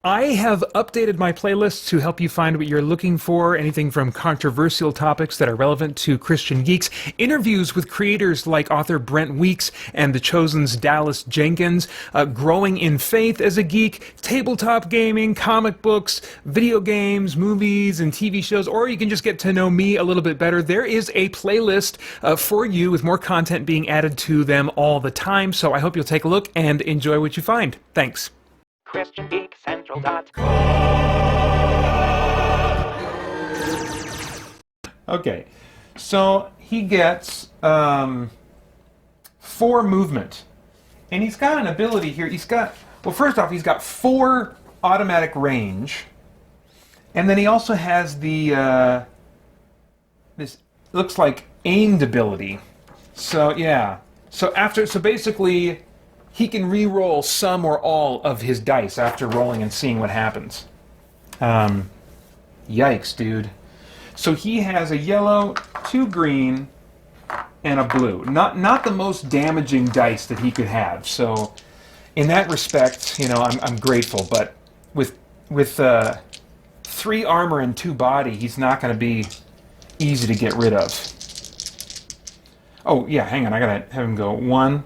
I have updated my playlists to help you find what you're looking for, anything from controversial topics that are relevant to Christian geeks, interviews with creators like author Brent Weeks and The Chosen's Dallas Jenkins, growing in faith as a geek, tabletop gaming, comic books, video games, movies, and TV shows, or you can just get to know me a little bit better. There is a playlist for you with more content being added to them all the time, so I hope you'll take a look and enjoy what you find. Thanks. Okay, so he gets 4 movement, and he's got an ability here. Well, first off, he's got 4 automatic range, and then he also has the this looks like aimed ability. So yeah, so basically, he can re-roll some or all of his dice after rolling and seeing what happens. Yikes, dude. So he has a yellow, 2 green, and a blue. Not the most damaging dice that he could have. So in that respect, you know, I'm grateful. But with 3 armor and 2 body, he's not going to be easy to get rid of. Oh yeah, hang on. I gotta have him go 1,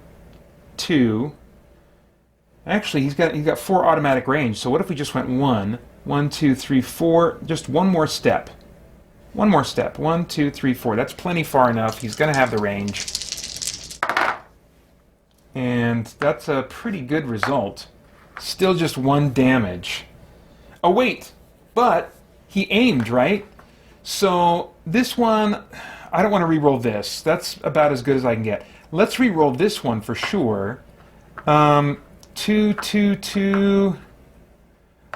2. Actually, he's got 4 automatic range. So what if we just went 1, 2, 3, 4? Just one more step. One more step. 1, 2, 3, 4. That's plenty far enough. He's going to have the range. And that's a pretty good result. Still just 1 damage. Oh, wait. But he aimed, right? So this one, I don't want to re-roll this. That's about as good as I can get. Let's re-roll this one for sure. 2, 2, 2.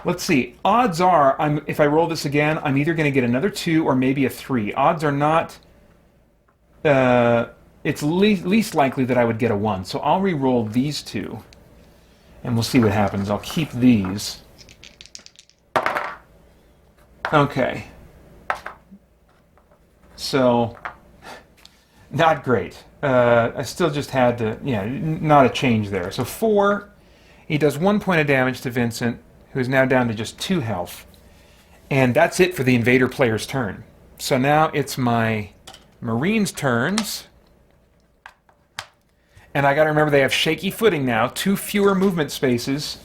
Let's see. Odds are, if I roll this again, I'm either going to get another 2 or maybe a 3. Odds are not. It's least likely that I would get a 1. So I'll re-roll these 2, and we'll see what happens. I'll keep these. Okay. So, not great. I still just had to, not a change there. So 4. He does 1 point of damage to Vincent, who is now down to just 2 health. And that's it for the invader player's turn. So now it's my Marines' turns. And I gotta remember they have shaky footing now, 2 fewer movement spaces.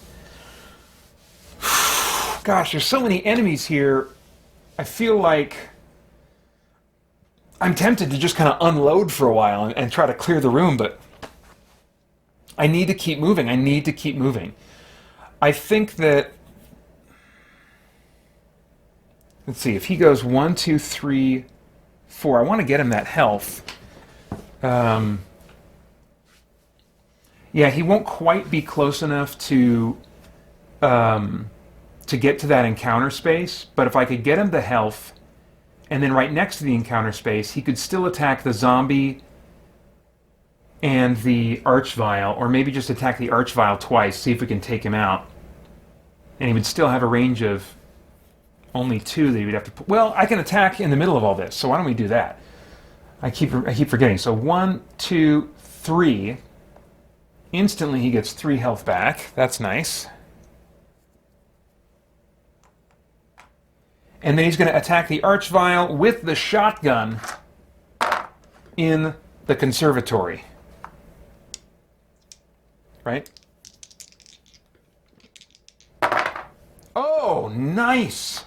Gosh, there's so many enemies here. I feel like I'm tempted to just kind of unload for a while and try to clear the room, but I need to keep moving. I think that, let's see, if he goes 1, 2, 3, 4, I want to get him that health. Yeah, he won't quite be close enough to get to that encounter space, but if I could get him the health, and then right next to the encounter space, he could still attack the zombie and the Archvile, or maybe just attack the Archvile twice, see if we can take him out. And he would still have a range of only 2 that he would have to put. Well, I can attack in the middle of all this, so why don't we do that? I keep forgetting. So 1, 2, 3. Instantly he gets 3 health back. That's nice. And then he's going to attack the Archvile with the shotgun in the conservatory. Right? Oh, nice!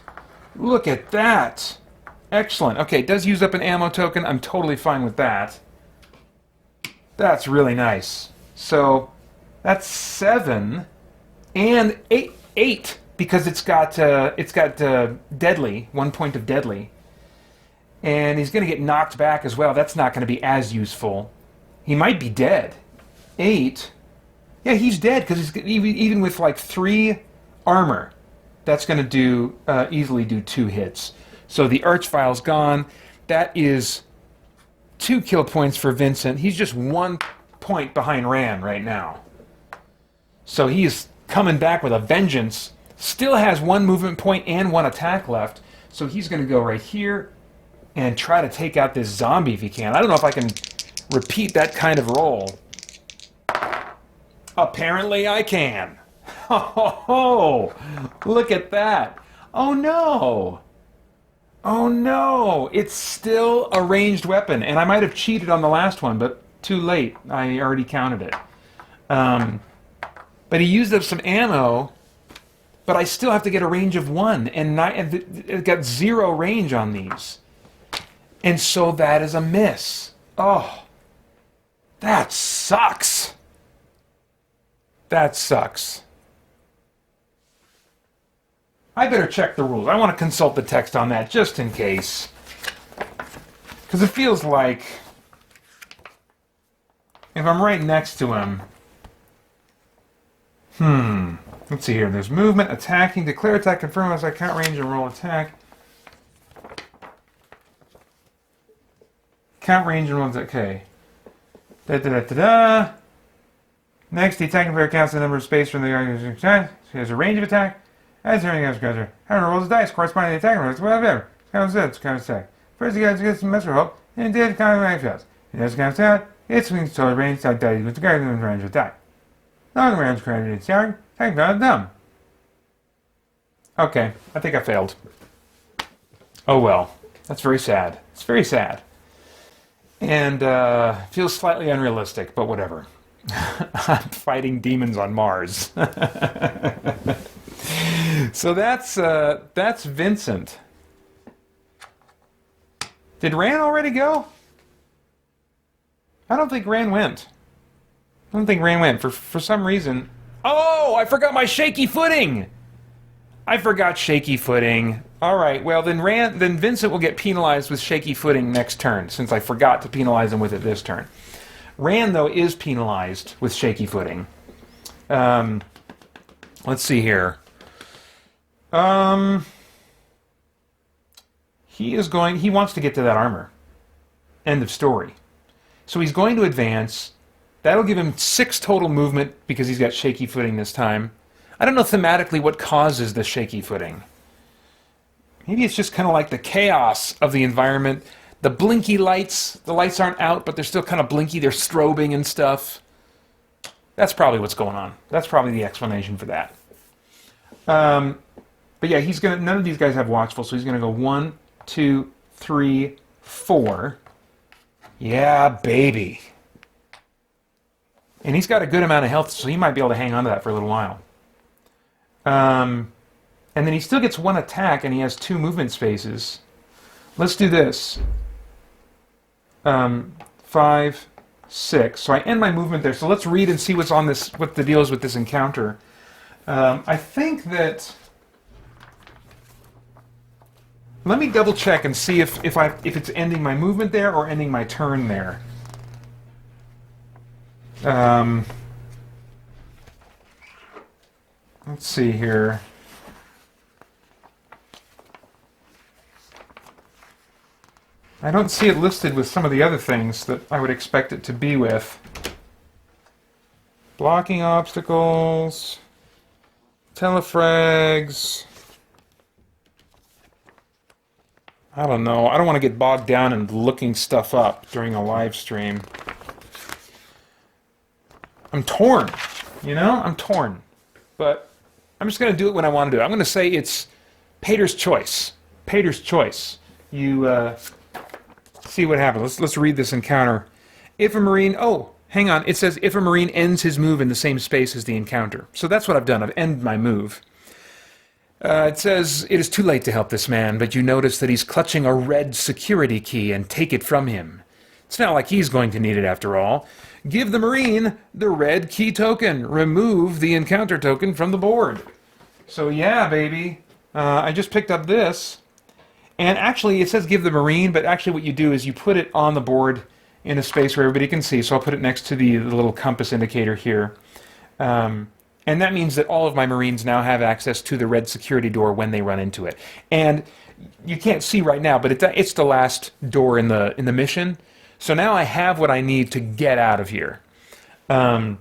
Look at that! Excellent. Okay, it does use up an ammo token. I'm totally fine with that. That's really nice. So, that's 7 and 8 because it's got deadly, 1 point of deadly. And he's going to get knocked back as well. That's not going to be as useful. He might be dead. 8. Yeah, he's dead because even with like 3 armor, that's going to easily do 2 hits. So the Archvile's gone. That is 2 kill points for Vincent. He's just 1 point behind Ran right now. So he's coming back with a vengeance. Still has 1 movement point and 1 attack left. So he's going to go right here and try to take out this zombie if he can. I don't know if I can repeat that kind of roll. Apparently I can. Oh, look at that. Oh no. Oh no. It's still a ranged weapon. And I might have cheated on the last one, but too late. I already counted it. But he used up some ammo, but I still have to get a range of 1. And it got 0 range on these. And so that is a miss. Oh, that sucks. That sucks. I better check the rules. I want to consult the text on that just in case. Because it feels like if I'm right next to him... Let's see here. There's movement, attacking, declare attack, confirm as I count range and roll attack. Count range and roll attack. Okay. Da-da-da-da-da. Next, the attacking player counts the number of space from the attack. He has a range of attack. As during the character, however, rolls the dice corresponding to the attack rolls. Whatever. Counts it. Counts attack. First, he gets some messer hope, and did count the range fails. He does count out. It swings toward range side dice with the guard in the range of attack. Long range credit is young. Attack not dumb. Okay, I think I failed. Oh well. That's very sad. It's very sad. And feels slightly unrealistic, but whatever. I'm fighting demons on Mars. So that's Vincent. Did Ran already go? I don't think Ran went. For some reason. Oh, I forgot my shaky footing. I forgot shaky footing. All right, well then Vincent will get penalized with shaky footing next turn, since I forgot to penalize him with it this turn. Ran, though, is penalized with shaky footing. Let's see here. He wants to get to that armor. End of story. So he's going to advance. That'll give him 6 total movement because he's got shaky footing this time. I don't know thematically what causes the shaky footing. Maybe it's just kind of like the chaos of the environment. The blinky lights, the lights aren't out, but they're still kind of blinky. They're strobing and stuff. That's probably what's going on. That's probably the explanation for that. But yeah, none of these guys have watchful, so he's gonna go 1, 2, 3, 4. Yeah, baby. And he's got a good amount of health, so he might be able to hang on to that for a little while. And then he still gets 1 attack, and he has 2 movement spaces. Let's do this. 5, 6. So I end my movement there. So let's read and see what's on this. What the deal is with this encounter. I think that. Let me double check and see if it's ending my movement there or ending my turn there. Let's see here. I don't see it listed with some of the other things that I would expect it to be with. Blocking obstacles, telefrags. I don't know. I don't want to get bogged down in looking stuff up during a live stream. I'm torn. I'm torn. But I'm just going to do it when I want to do it. I'm going to say it's Pater's choice. Pater's choice. You see what happens. Let's read this encounter. If a Marine... Oh, hang on. It says if a Marine ends his move in the same space as the encounter. So that's what I've done. I've ended my move. It says, it is too late to help this man, but you notice that he's clutching a red security key and take it from him. It's not like he's going to need it after all. Give the Marine the red key token. Remove the encounter token from the board. So yeah, baby. I just picked up this. And actually, it says give the Marine, but actually what you do is you put it on the board in a space where everybody can see. So I'll put it next to the little compass indicator here. And that means that all of my Marines now have access to the red security door when they run into it. And you can't see right now, but it's the last door in the mission. So now I have what I need to get out of here. And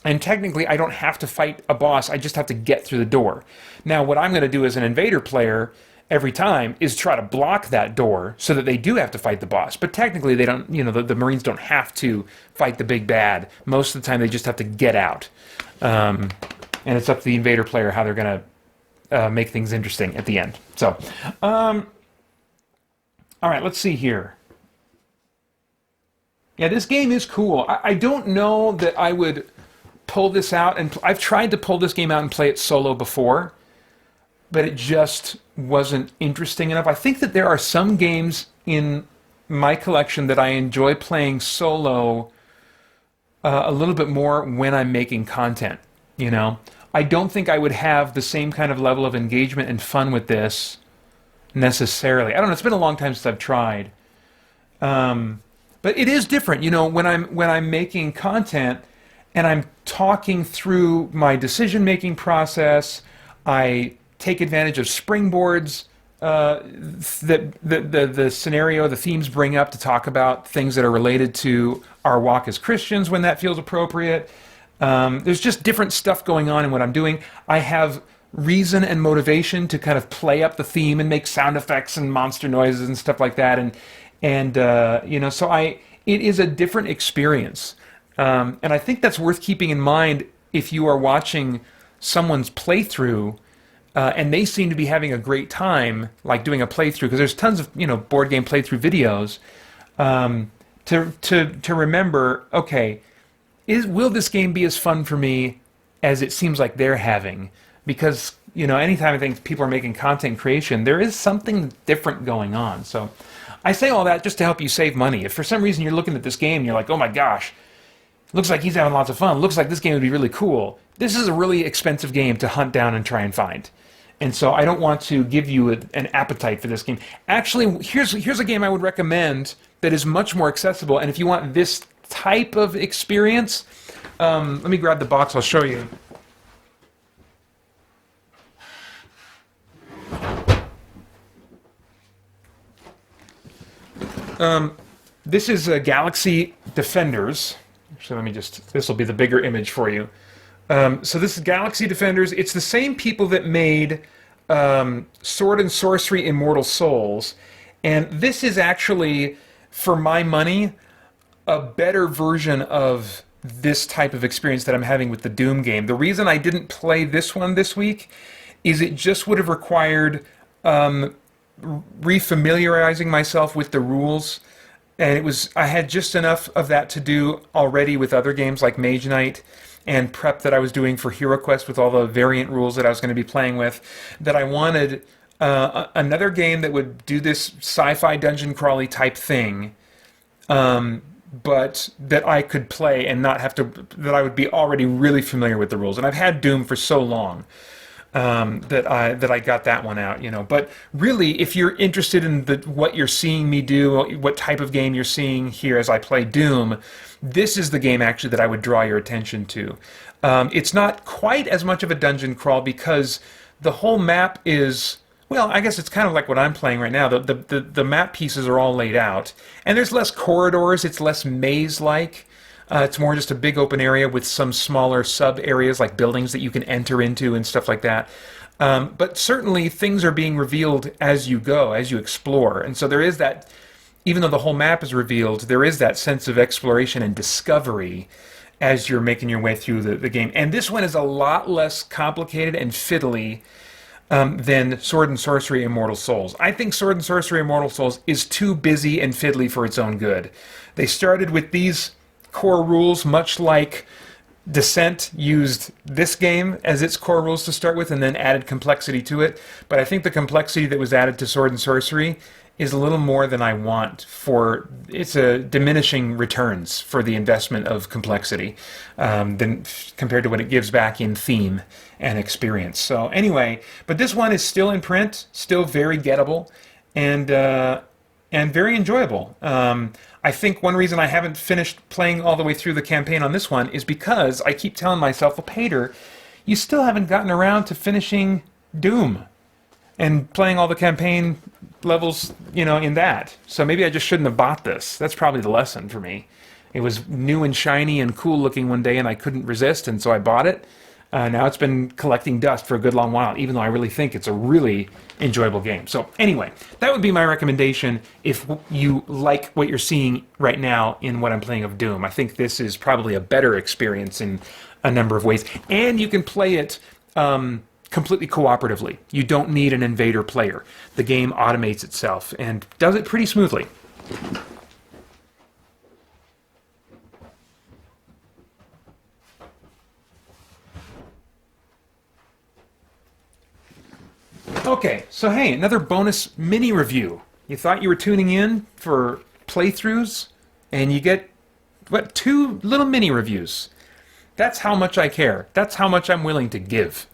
technically, I don't have to fight a boss. I just have to get through the door. Now, what I'm going to do as an invader player every time is try to block that door so that they do have to fight the boss. But technically, they don't. The Marines don't have to fight the big bad. Most of the time, they just have to get out. and it's up to the invader player how they're going to make things interesting at the end. So, all right, let's see here. Yeah, this game is cool. I don't know that I would pull this out, and I've tried to pull this game out and play it solo before, but it just wasn't interesting enough. I think that there are some games in my collection that I enjoy playing solo a little bit more when I'm making content, you know? I don't think I would have the same kind of level of engagement and fun with this necessarily. I don't know, it's been a long time since I've tried. But it is different, you know, when I'm making content and I'm talking through my decision-making process, I take advantage of springboards that the scenario, the themes bring up to talk about things that are related to our walk as Christians when that feels appropriate. There's just different stuff going on in what I'm doing. I have reason and motivation to kind of play up the theme and make sound effects and monster noises and stuff like that. And you know, so it is a different experience. And I think that's worth keeping in mind if you are watching someone's playthrough and they seem to be having a great time, like doing a playthrough, because there's tons of, you know, board game playthrough videos, to remember, okay, will this game be as fun for me as it seems like they're having? Because, you know, anytime I think people are making content creation, there is something different going on. So I say all that just to help you save money. If for some reason you're looking at this game and you're like, oh my gosh, looks like he's having lots of fun, looks like this game would be really cool, this is a really expensive game to hunt down and try and find. And so I don't want to give you an appetite for this game. Actually, here's a game I would recommend that is much more accessible, and if you want this type of experience, let me grab the box, I'll show you. This is Galaxy Defenders. Actually, this will be the bigger image for you. So this is Galaxy Defenders. It's the same people that made Sword and Sorcery Immortal Souls. And this is actually, for my money, a better version of this type of experience that I'm having with the Doom game. The reason I didn't play this one this week is it just would have required refamiliarizing myself with the rules. And I had just enough of that to do already with other games like Mage Knight and prep that I was doing for Hero Quest with all the variant rules that I was going to be playing with, that I wanted another game that would do this sci-fi dungeon crawly type thing, but that I could play and not have to, that I would be already really familiar with the rules. And I've had Doom for so long that I got that one out, you know. But really, if you're interested in what you're seeing me do, what type of game you're seeing here as I play Doom, this is the game actually that I would draw your attention to. It's not quite as much of a dungeon crawl because the whole map is, well, I guess it's kind of like what I'm playing right now. The map pieces are all laid out, and there's less corridors. It's less maze-like. It's more just a big open area with some smaller sub-areas like buildings that you can enter into and stuff like that. But certainly things are being revealed as you go, as you explore. And so there is that, even though the whole map is revealed, there is that sense of exploration and discovery as you're making your way through the game. And this one is a lot less complicated and fiddly than Sword and Sorcery Immortal Souls. I think Sword and Sorcery Immortal Souls is too busy and fiddly for its own good. They started with these core rules, much like Descent used this game as its core rules to start with and then added complexity to it. But I think the complexity that was added to Sword and Sorcery is a little more than I want for, it's a diminishing returns for the investment of complexity than compared to what it gives back in theme and experience. So anyway, but this one is still in print, still very gettable, and very enjoyable. I think one reason I haven't finished playing all the way through the campaign on this one is because I keep telling myself, well, Pater, you still haven't gotten around to finishing Doom and playing all the campaign levels, you know, in that. So maybe I just shouldn't have bought this. That's probably the lesson for me. It was new and shiny and cool looking one day and I couldn't resist, and so I bought it. Now it's been collecting dust for a good long while, even though I really think it's a really enjoyable game. So anyway, that would be my recommendation if you like what you're seeing right now in what I'm playing of Doom. I think this is probably a better experience in a number of ways. And you can play it completely cooperatively. You don't need an invader player. The game automates itself and does it pretty smoothly. Okay, so hey, another bonus mini review. You thought you were tuning in for playthroughs, and you get, what, 2 little mini reviews. That's how much I care. That's how much I'm willing to give.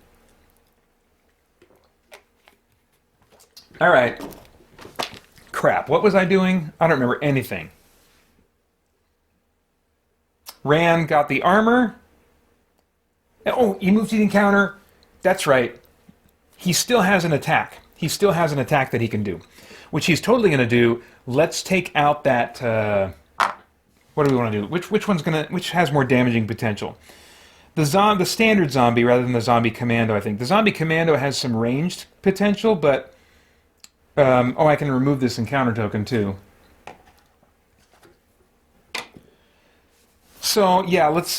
All right. Crap, what was I doing? I don't remember anything. Rand got the armor. Oh, he moved to the encounter. That's right. He still has an attack. He still has an attack that he can do, which he's totally going to do. Let's take out that. What do we want to do? Which has more damaging potential? The standard zombie rather than the zombie commando. I think the zombie commando has some ranged potential, but I can remove this encounter token too. So yeah, let's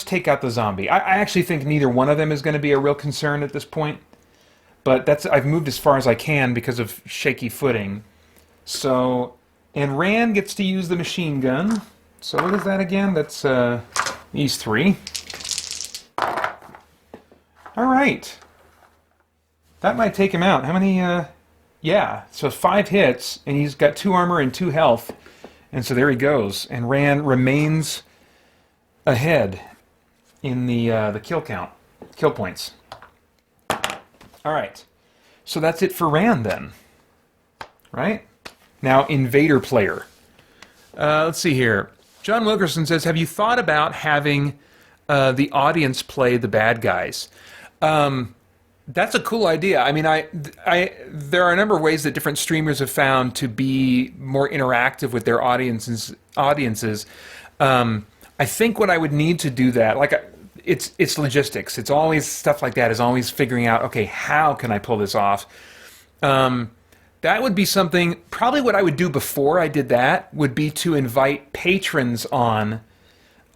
take out the zombie. I actually think neither one of them is going to be a real concern at this point. But I've moved as far as I can because of shaky footing. So, and Rand gets to use the machine gun. So what is that again? That's these 3. All right. That might take him out. How many? Yeah, so 5 hits, and he's got 2 armor and 2 health. And so there he goes. And Rand remains ahead in the kill count, kill points. All right, so that's it for Rand then, right? Now, invader player. Let's see here. John Wilkerson says, have you thought about having the audience play the bad guys? That's a cool idea. I mean, there are a number of ways that different streamers have found to be more interactive with their audiences. I think what I would need to do that, like, it's logistics. It's always stuff like that. Is always figuring out, okay, how can I pull this off? That would be something. Probably what I would do before I did that would be to invite patrons on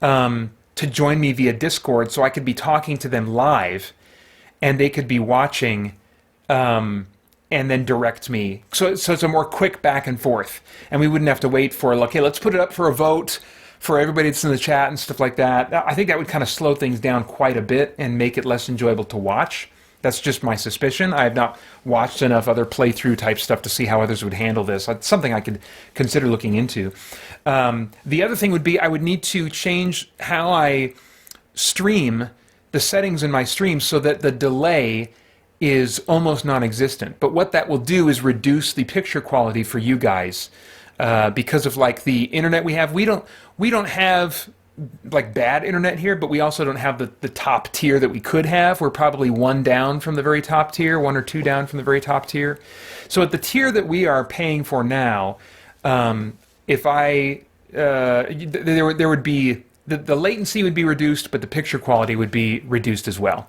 to join me via Discord, so I could be talking to them live, and they could be watching, and then direct me. So it's a more quick back and forth, and we wouldn't have to wait for, okay, let's put it up for a vote for everybody that's in the chat and stuff like that. I think that would kind of slow things down quite a bit and make it less enjoyable to watch. That's just my suspicion. I have not watched enough other playthrough type stuff to see how others would handle this. It's something I could consider looking into. The other thing would be I would need to change how I stream, the settings in my stream, so that the delay is almost non-existent. But what that will do is reduce the picture quality for you guys. Because of like the internet we have, we don't have like bad internet here, but we also don't have the top tier that we could have. We're probably 1 down from the very top tier, 1 or 2 down from the very top tier. So at the tier that we are paying for now, if there would be the latency would be reduced, but the picture quality would be reduced as well.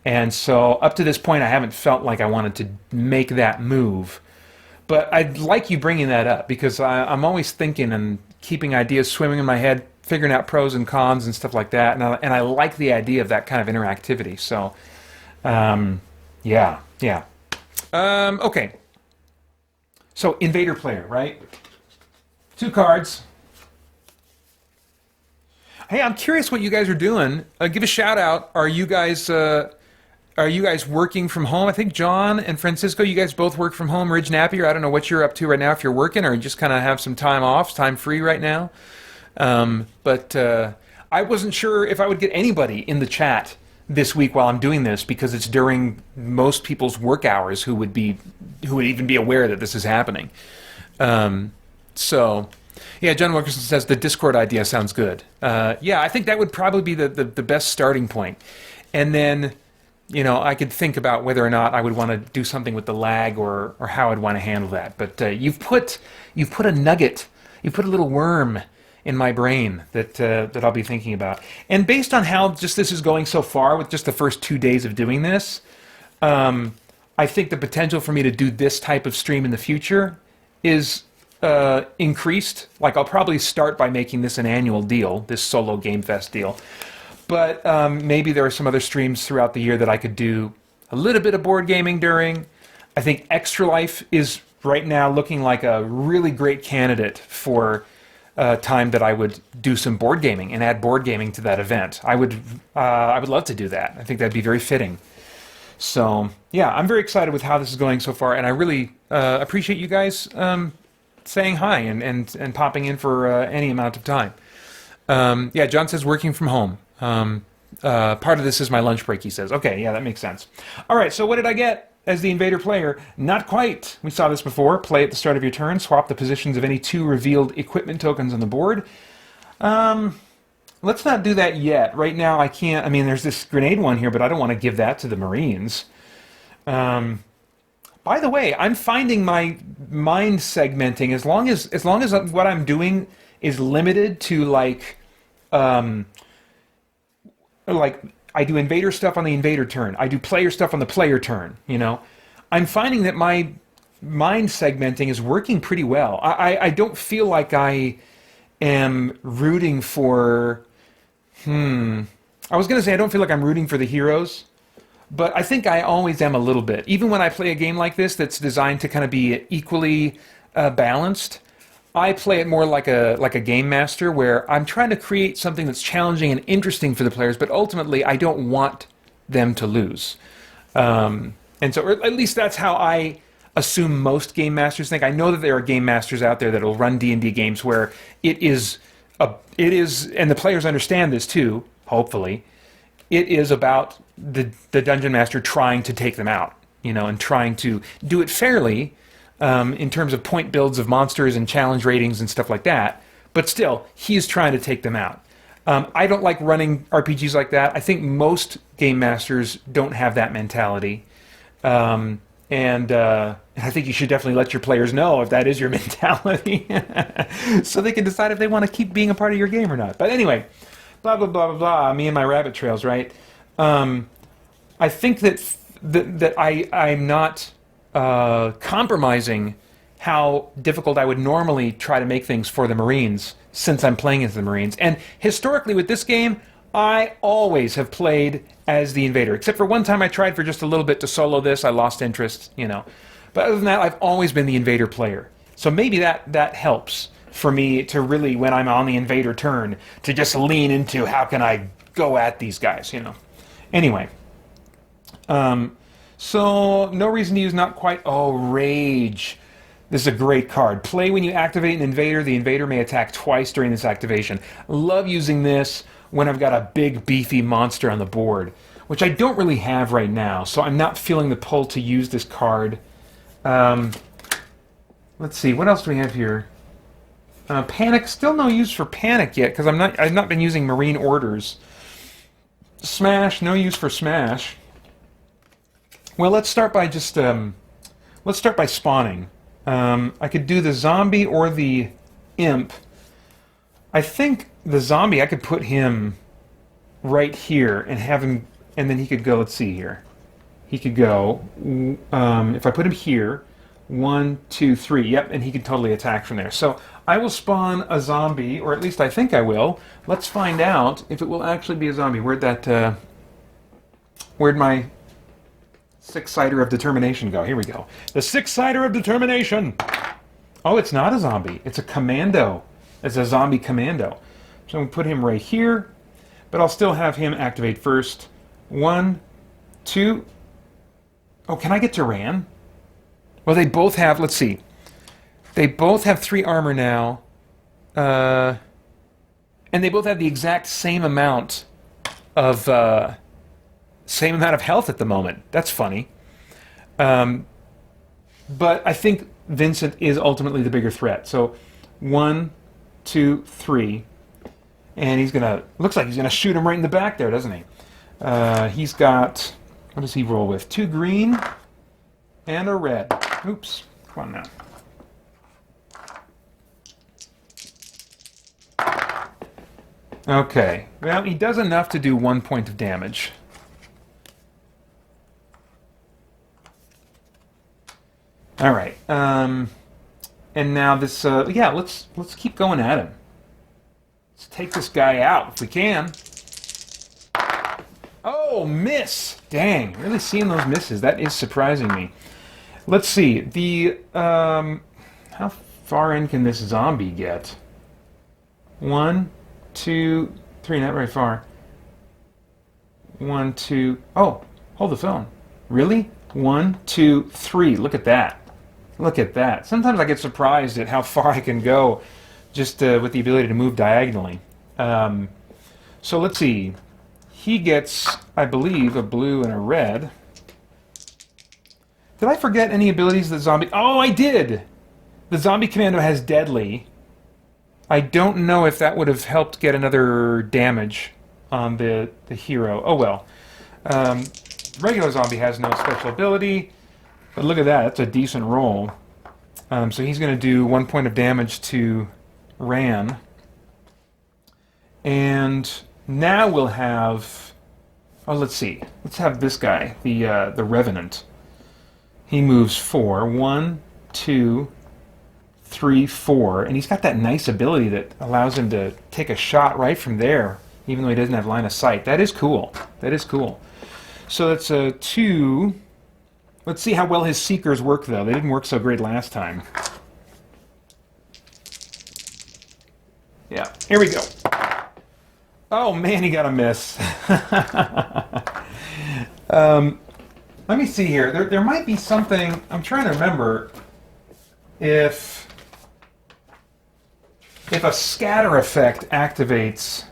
And so up to this point, I haven't felt like I wanted to make that move. But I'd like you bringing that up, because I'm always thinking and keeping ideas swimming in my head, figuring out pros and cons and stuff like that. And I like the idea of that kind of interactivity. So, yeah. Okay. So, invader player, right? 2 cards. Hey, I'm curious what you guys are doing. Give a shout out. Are you guys working from home? I think John and Francisco, you guys both work from home. Ridge Napier, I don't know what you're up to right now, if you're working or you just kind of have some time off, time free right now. But I wasn't sure if I would get anybody in the chat this week while I'm doing this, because it's during most people's work hours who would even be aware that this is happening. So, yeah, John Wilkerson says the Discord idea sounds good. Yeah, I think that would probably be the best starting point. And then, you know, I could think about whether or not I would want to do something with the lag or how I'd want to handle that. But you've put a nugget, you've put a little worm in my brain that I'll be thinking about. And based on how just this is going so far with just the first 2 days of doing this, I think the potential for me to do this type of stream in the future is increased. Like, I'll probably start by making this an annual deal, this solo Game Fest deal. But maybe there are some other streams throughout the year that I could do a little bit of board gaming during. I think Extra Life is right now looking like a really great candidate for time that I would do some board gaming and add board gaming to that event. I would love to do that. I think that'd be very fitting. So yeah, I'm very excited with how this is going so far, and I really appreciate you guys saying hi and popping in for any amount of time. Yeah, John says working from home. Part of this is my lunch break, he says. Okay, yeah, that makes sense. All right, so what did I get as the Invader player? Not quite. We saw this before. Play at the start of your turn. Swap the positions of any 2 revealed equipment tokens on the board. Let's not do that yet. Right now, I can't. I mean, there's this grenade one here, but I don't want to give that to the Marines. By the way, I'm finding my mind segmenting, as long as what I'm doing is limited to like I do invader stuff on the invader turn. I do player stuff on the player turn, you know. I'm finding that my mind segmenting is working pretty well. I don't feel like I am rooting for... I was going to say I don't feel like I'm rooting for the heroes, but I think I always am a little bit. Even when I play a game like this that's designed to kind of be equally balanced, I play it more like a game master, where I'm trying to create something that's challenging and interesting for the players, but ultimately I don't want them to lose. And so, or at least that's how I assume most game masters think. I know that there are game masters out there that will run D&D games where it is, and the players understand this too, hopefully, it is about the dungeon master trying to take them out, you know, and trying to do it fairly, in terms of point builds of monsters and challenge ratings and stuff like that, but still, he is trying to take them out. I don't like running RPGs like that. I think most game masters don't have that mentality. And I think you should definitely let your players know if that is your mentality, so they can decide if they want to keep being a part of your game or not. But anyway, blah, blah, blah, blah, blah, me and my rabbit trails, right? I think that I'm not... compromising how difficult I would normally try to make things for the Marines, since I'm playing as the Marines. And historically with this game, I always have played as the Invader, except for one time I tried for just a little bit to solo this. I lost interest, you know. But other than that, I've always been the Invader player. So maybe that helps for me to really, when I'm on the Invader turn, to just lean into how can I go at these guys, you know. Anyway. So, no reason to use not quite... Oh, Rage. This is a great card. Play when you activate an invader. The invader may attack twice during this activation. Love using this when I've got a big, beefy monster on the board, which I don't really have right now, so I'm not feeling the pull to use this card. Let's see, what else do we have here? Panic. Still no use for Panic yet, because I've not been using Marine Orders. Smash. No use for Smash. Well, let's start by just, let's start by spawning. I could do the zombie or the imp. I think the zombie, I could put him right here and have him, and then he could go, let's see here. He could go, if I put him here, 1, 2, 3, yep, and he could totally attack from there. So I will spawn a zombie, or at least I think I will. Let's find out if it will actually be a zombie. Where'd my... Six-Sider of Determination go? Here we go. The Six-Sider of Determination! Oh, it's not a zombie. It's a commando. It's a zombie commando. So I'm going to put him right here, but I'll still have him activate first. 1, 2... Oh, can I get Duran? Well, they both have... Let's see. They both have 3 armor now. And they both have the exact same amount of... same amount of health at the moment. That's funny. But I think Vincent is ultimately the bigger threat. So 1, 2, 3. And he's gonna... Looks like he's gonna shoot him right in the back there, doesn't he? He's got... What does he roll with? 2 green and a red. Oops. Come on now. Okay. Well, he does enough to do 1 point of damage. All right, and And now this, yeah, let's keep going at him. Let's take this guy out if we can. Oh, miss! Dang, really seeing those misses. That is surprising me. Let's see. The how far in can this zombie get? 1, 2, 3. Not very far. 1, 2. Oh, hold the phone. Really? 1, 2, 3. Look at that. Look at that. Sometimes I get surprised at how far I can go just with the ability to move diagonally. So let's see. He gets, I believe, a blue and a red. Did I forget any abilities that zombie... Oh, I did! The zombie commando has deadly. I don't know if that would have helped get another damage on the hero. Oh well. Regular zombie has no special ability. But look at that, that's a decent roll. So he's going to do 1 point of damage to Ran. And now we'll have... Oh, let's see. Let's have this guy, the Revenant. He moves 4. 1, 2, 3, 4. And he's got that nice ability that allows him to take a shot right from there, even though he doesn't have line of sight. That is cool. That is cool. So that's a 2... Let's see how well his Seekers work, though. They didn't work so great last time. Yeah, here we go. Oh, man, he got a miss. Let me see here. There might be something... I'm trying to remember if a scatter effect activates...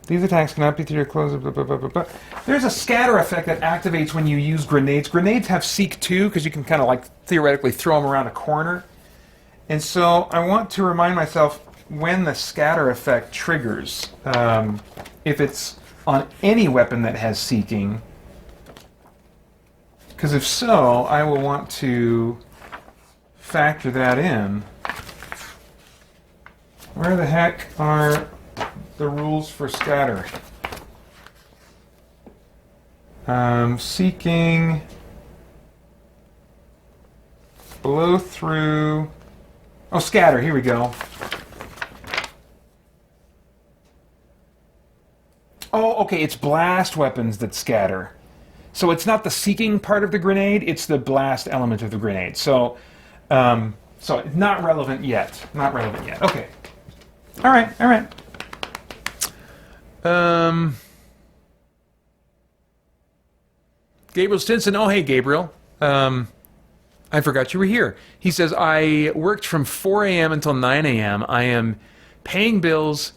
These attacks cannot be through your clothes. Blah, blah, blah, blah, blah. There's a scatter effect that activates when you use grenades. Grenades have Seek too, because you can kind of like theoretically throw them around a corner. And so I want to remind myself when the scatter effect triggers. If it's on any weapon that has Seeking. Because if so, I will want to factor that in. Where the heck are the rules for scatter? Seeking, blow through. Oh, scatter, here we go. Oh, okay, it's blast weapons that scatter. So it's not the Seeking part of the grenade, it's the blast element of the grenade. So not relevant yet. Not relevant yet. Okay. All right, all right. Gabriel Stinson. Oh, hey, Gabriel. I forgot you were here. He says, I worked from 4 a.m. until 9 a.m. I am paying bills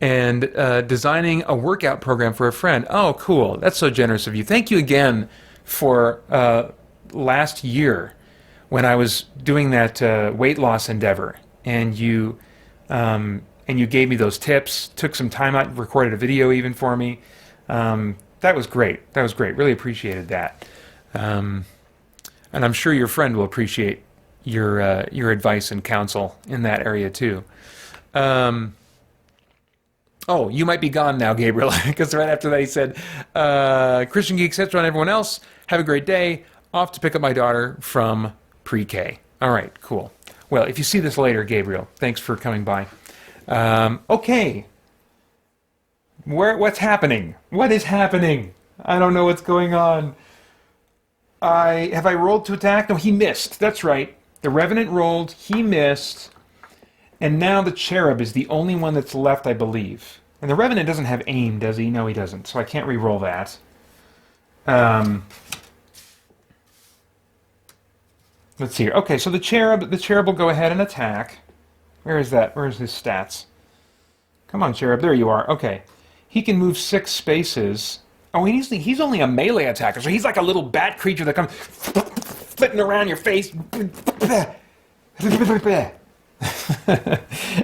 and designing a workout program for a friend. Oh, cool. That's so generous of you. Thank you again for last year when I was doing that weight loss endeavor. And you gave me those tips, took some time out, recorded a video even for me. That was great. That was great. Really appreciated that. And I'm sure your friend will appreciate your advice and counsel in that area too. Oh, you might be gone now, Gabriel, because right after that he said, Christian Geek Central and everyone else, have a great day. Off to pick up my daughter from pre-K. All right, cool. Well, if you see this later, Gabriel, thanks for coming by. Okay. What's happening? What is happening? I don't know what's going on. Have I rolled to attack? No, he missed. That's right. The Revenant rolled, he missed, and now the Cherub is the only one that's left, I believe. And the Revenant doesn't have aim, does he? No, he doesn't, so I can't re-roll that. Let's see here. Okay, so the Cherub will go ahead and attack. Where is that? Where is his stats? Come on, Cherub. There you are. Okay. He can move 6 spaces. Oh, he's only a melee attacker, so he's like a little bat creature that comes flitting around your face.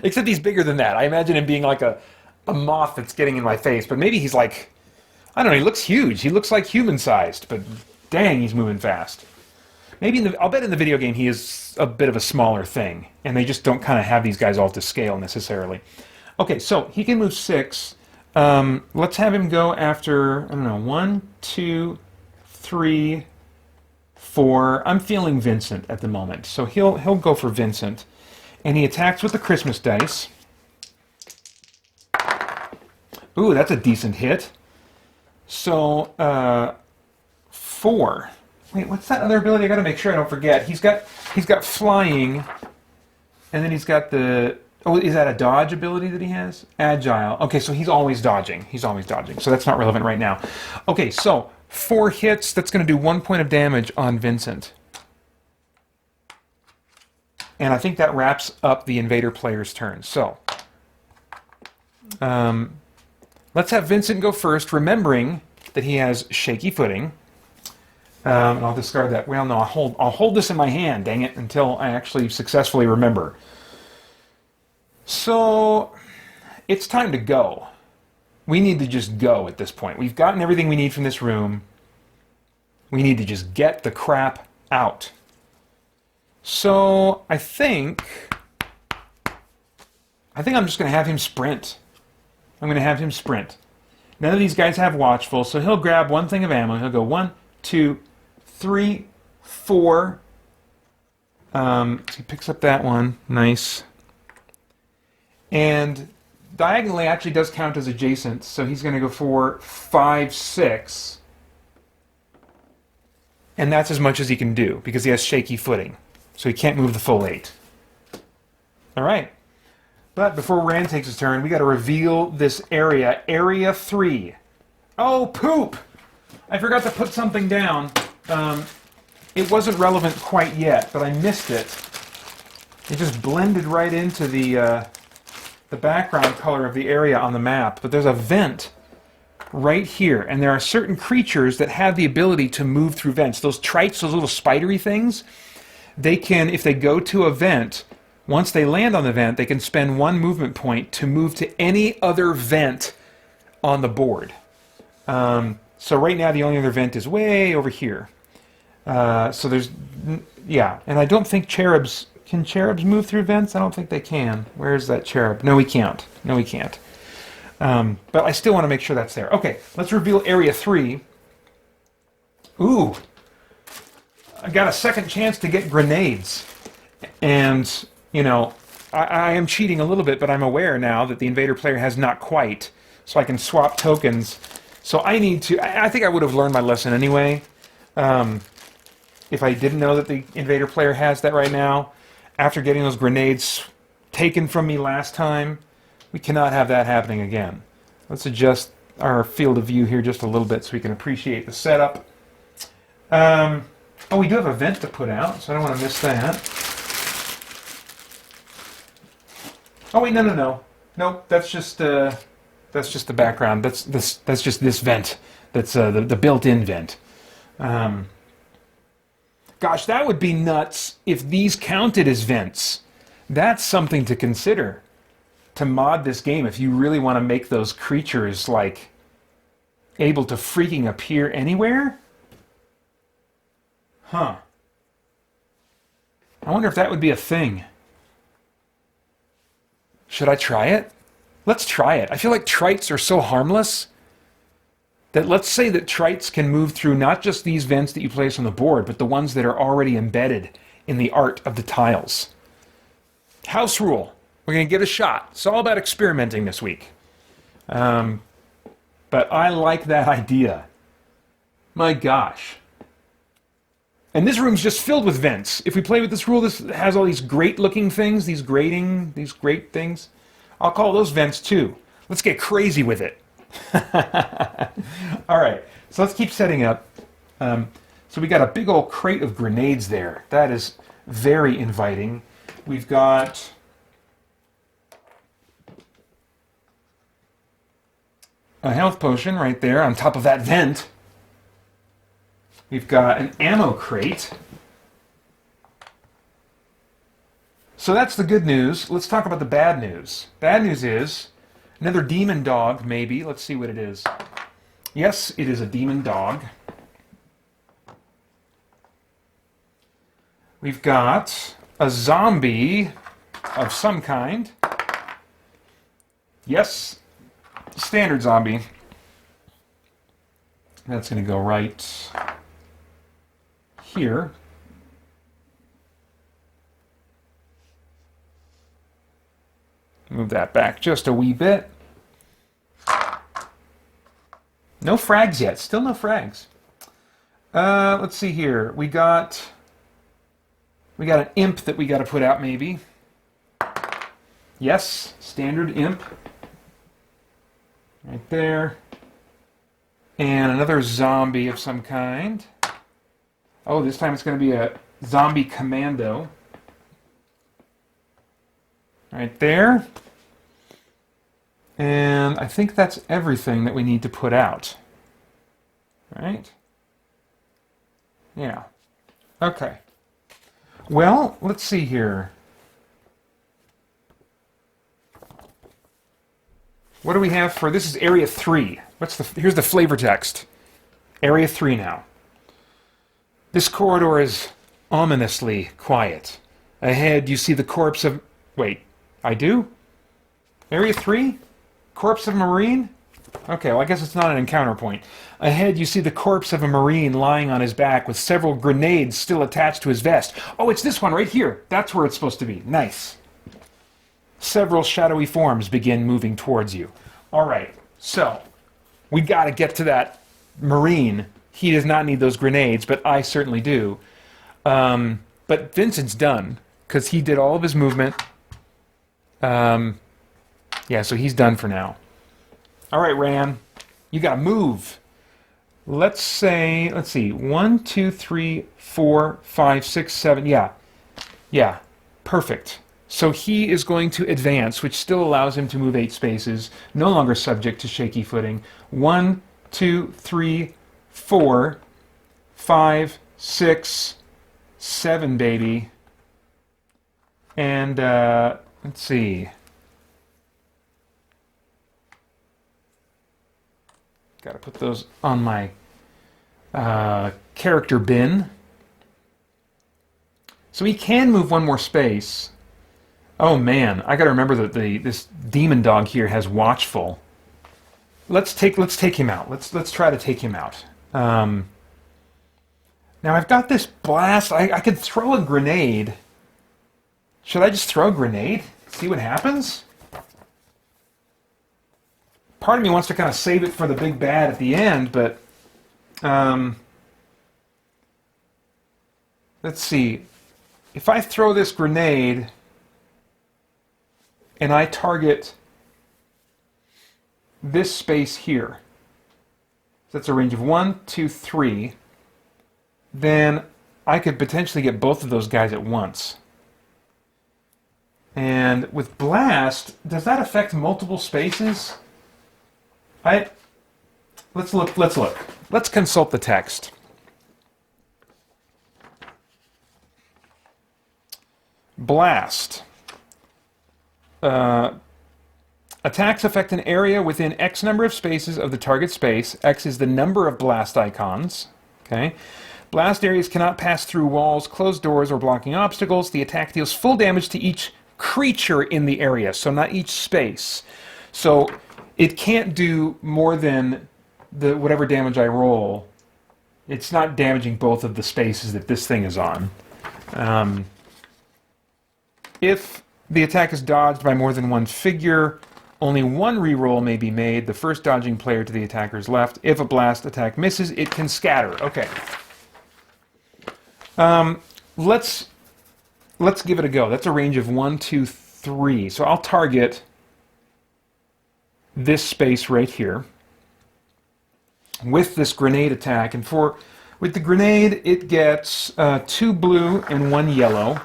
Except he's bigger than that. I imagine him being like a moth that's getting in my face, but maybe he's like, I don't know, he looks huge. He looks like human-sized, but dang, he's moving fast. Maybe I'll bet in the video game he is a bit of a smaller thing, and they just don't kind of have these guys all to scale necessarily. Okay, so he can move 6. Let's have him go after, I don't know, 1, 2, 3, I'm feeling Vincent at the moment, so he'll go for Vincent, and he attacks with the Christmas dice. Ooh, that's a decent hit. So 4. Wait, what's that other ability? I got to make sure I don't forget. He's got flying, and then he's got the. Oh, is that a dodge ability that he has? Agile. Okay, so he's always dodging. He's always dodging. So that's not relevant right now. Okay, so 4 hits. That's going to do 1 point of damage on Vincent. And I think that wraps up the invader player's turn. So let's have Vincent go first, remembering that he has shaky footing. And I'll discard that. Well, no, I'll hold this in my hand, dang it, until I actually successfully remember. So it's time to go. We need to just go at this point. We've gotten everything we need from this room. We need to just get the crap out. So I think I'm just going to have him sprint. I'm going to have him sprint. None of these guys have watchful, so he'll grab one thing of ammo. He'll go 1, 2, 3, 4. So he picks up that one. Nice. And diagonally actually does count as adjacent, so he's going to go for 5, 6. And that's as much as he can do, because he has shaky footing. So he can't move the full 8. All right. But before Rand takes his turn, we got to reveal this area. Area 3. Oh, poop! I forgot to put something down. It wasn't relevant quite yet, but I missed it. It just blended right into the background color of the area on the map. But there's a vent right here, and there are certain creatures that have the ability to move through vents. Those trites, those little spidery things, they can, if they go to a vent, once they land on the vent, they can spend 1 movement point to move to any other vent on the board. So right now the only other vent is way over here. So there's, yeah, and I don't think cherubs, can cherubs move through vents? I don't think they can. Where's that cherub? No, he can't. No, he can't. But I still want to make sure that's there. Okay, let's reveal Area 3. Ooh, I got a second chance to get grenades. And, you know, I am cheating a little bit, but I'm aware now that the invader player has not quite. So I can swap tokens. So I need to, I think I would have learned my lesson anyway. If I didn't know that the invader player has that right now. After getting those grenades taken from me last time, we cannot have that happening again. Let's adjust our field of view here just a little bit so we can appreciate the setup. Oh, we do have a vent to put out, so I don't want to miss that. Oh wait, no. Nope, that's just the background. That's just this vent. That's the built-in vent. Gosh, that would be nuts if these counted as vents. That's something to consider. To mod this game, if you really want to make those creatures, like, able to freaking appear anywhere? Huh. I wonder if that would be a thing. Should I try it? Let's try it. I feel like trites are so harmless that let's say that trites can move through not just these vents that you place on the board, but the ones that are already embedded in the art of the tiles. House rule. We're going to give it a shot. It's all about experimenting this week. But I like that idea. My gosh. And this room's just filled with vents. If we play with this rule, this has all these great-looking things, these great things. I'll call those vents too. Let's get crazy with it. All right, so let's keep setting up. So we got a big old crate of grenades there. That is very inviting. We've got a health potion right there on top of that vent. We've got an ammo crate. So that's the good news. Let's talk about the bad news. Bad news is another demon dog, maybe. Let's see what it is. Yes, it is a demon dog. We've got a zombie of some kind. Yes, standard zombie. That's going to go right here. Move that back just a wee bit. No frags yet. Still no frags. Let's see here. We got an imp that we got to put out maybe. Yes, standard imp. Right there. And another zombie of some kind. Oh, this time it's going to be a zombie commando. Right there. And I think that's everything that we need to put out. Right? Yeah. Okay. Well, let's see here. What do we have for... This is Area 3. Here's the flavor text. Area 3 now. This corridor is ominously quiet. Ahead, you see the corpse of... Wait, I do? Area 3? Corpse of a Marine? Okay, well, I guess it's not an encounter point. Ahead, you see the corpse of a Marine lying on his back with several grenades still attached to his vest. Oh, it's this one right here. That's where it's supposed to be. Nice. Several shadowy forms begin moving towards you. All right, so we got to get to that Marine. He does not need those grenades, but I certainly do. But Vincent's done, because he did all of his movement. Yeah, so he's done for now. All right, Ran, you got to move. Let's see, 1, 2, 3, 4, 5, 6, 7. Yeah, perfect. So he is going to advance, which still allows him to move 8 spaces, no longer subject to shaky footing. 1, 2, 3, 4, 5, 6, 7, baby. And, let's see. Got to put those on my character bin. So he can move 1 more space. Oh man, I got to remember that this demon dog here has watchful. Let's take him out. Let's try to take him out. Now I've got this blast. I could throw a grenade. Should I just throw a grenade? See what happens? Part of me wants to kind of save it for the big bad at the end, but let's see. If I throw this grenade and I target this space here, that's a range of 1, 2, 3, then I could potentially get both of those guys at once. And with blast, does that affect multiple spaces? Let's look. Let's consult the text. Blast. Attacks affect an area within X number of spaces of the target space. X is the number of blast icons. Okay. Blast areas cannot pass through walls, closed doors, or blocking obstacles. The attack deals full damage to each creature in the area, so not each space. So it can't do more than whatever damage I roll. It's not damaging both of the spaces that this thing is on. If the attack is dodged by more than 1 figure, only 1 reroll may be made, the first dodging player to the attacker's left. If a blast attack misses, it can scatter. Okay. Let's give it a go. That's a range of 1, 2, 3. So I'll target this space right here with this grenade attack. And with the grenade, it gets 2 blue and 1 yellow.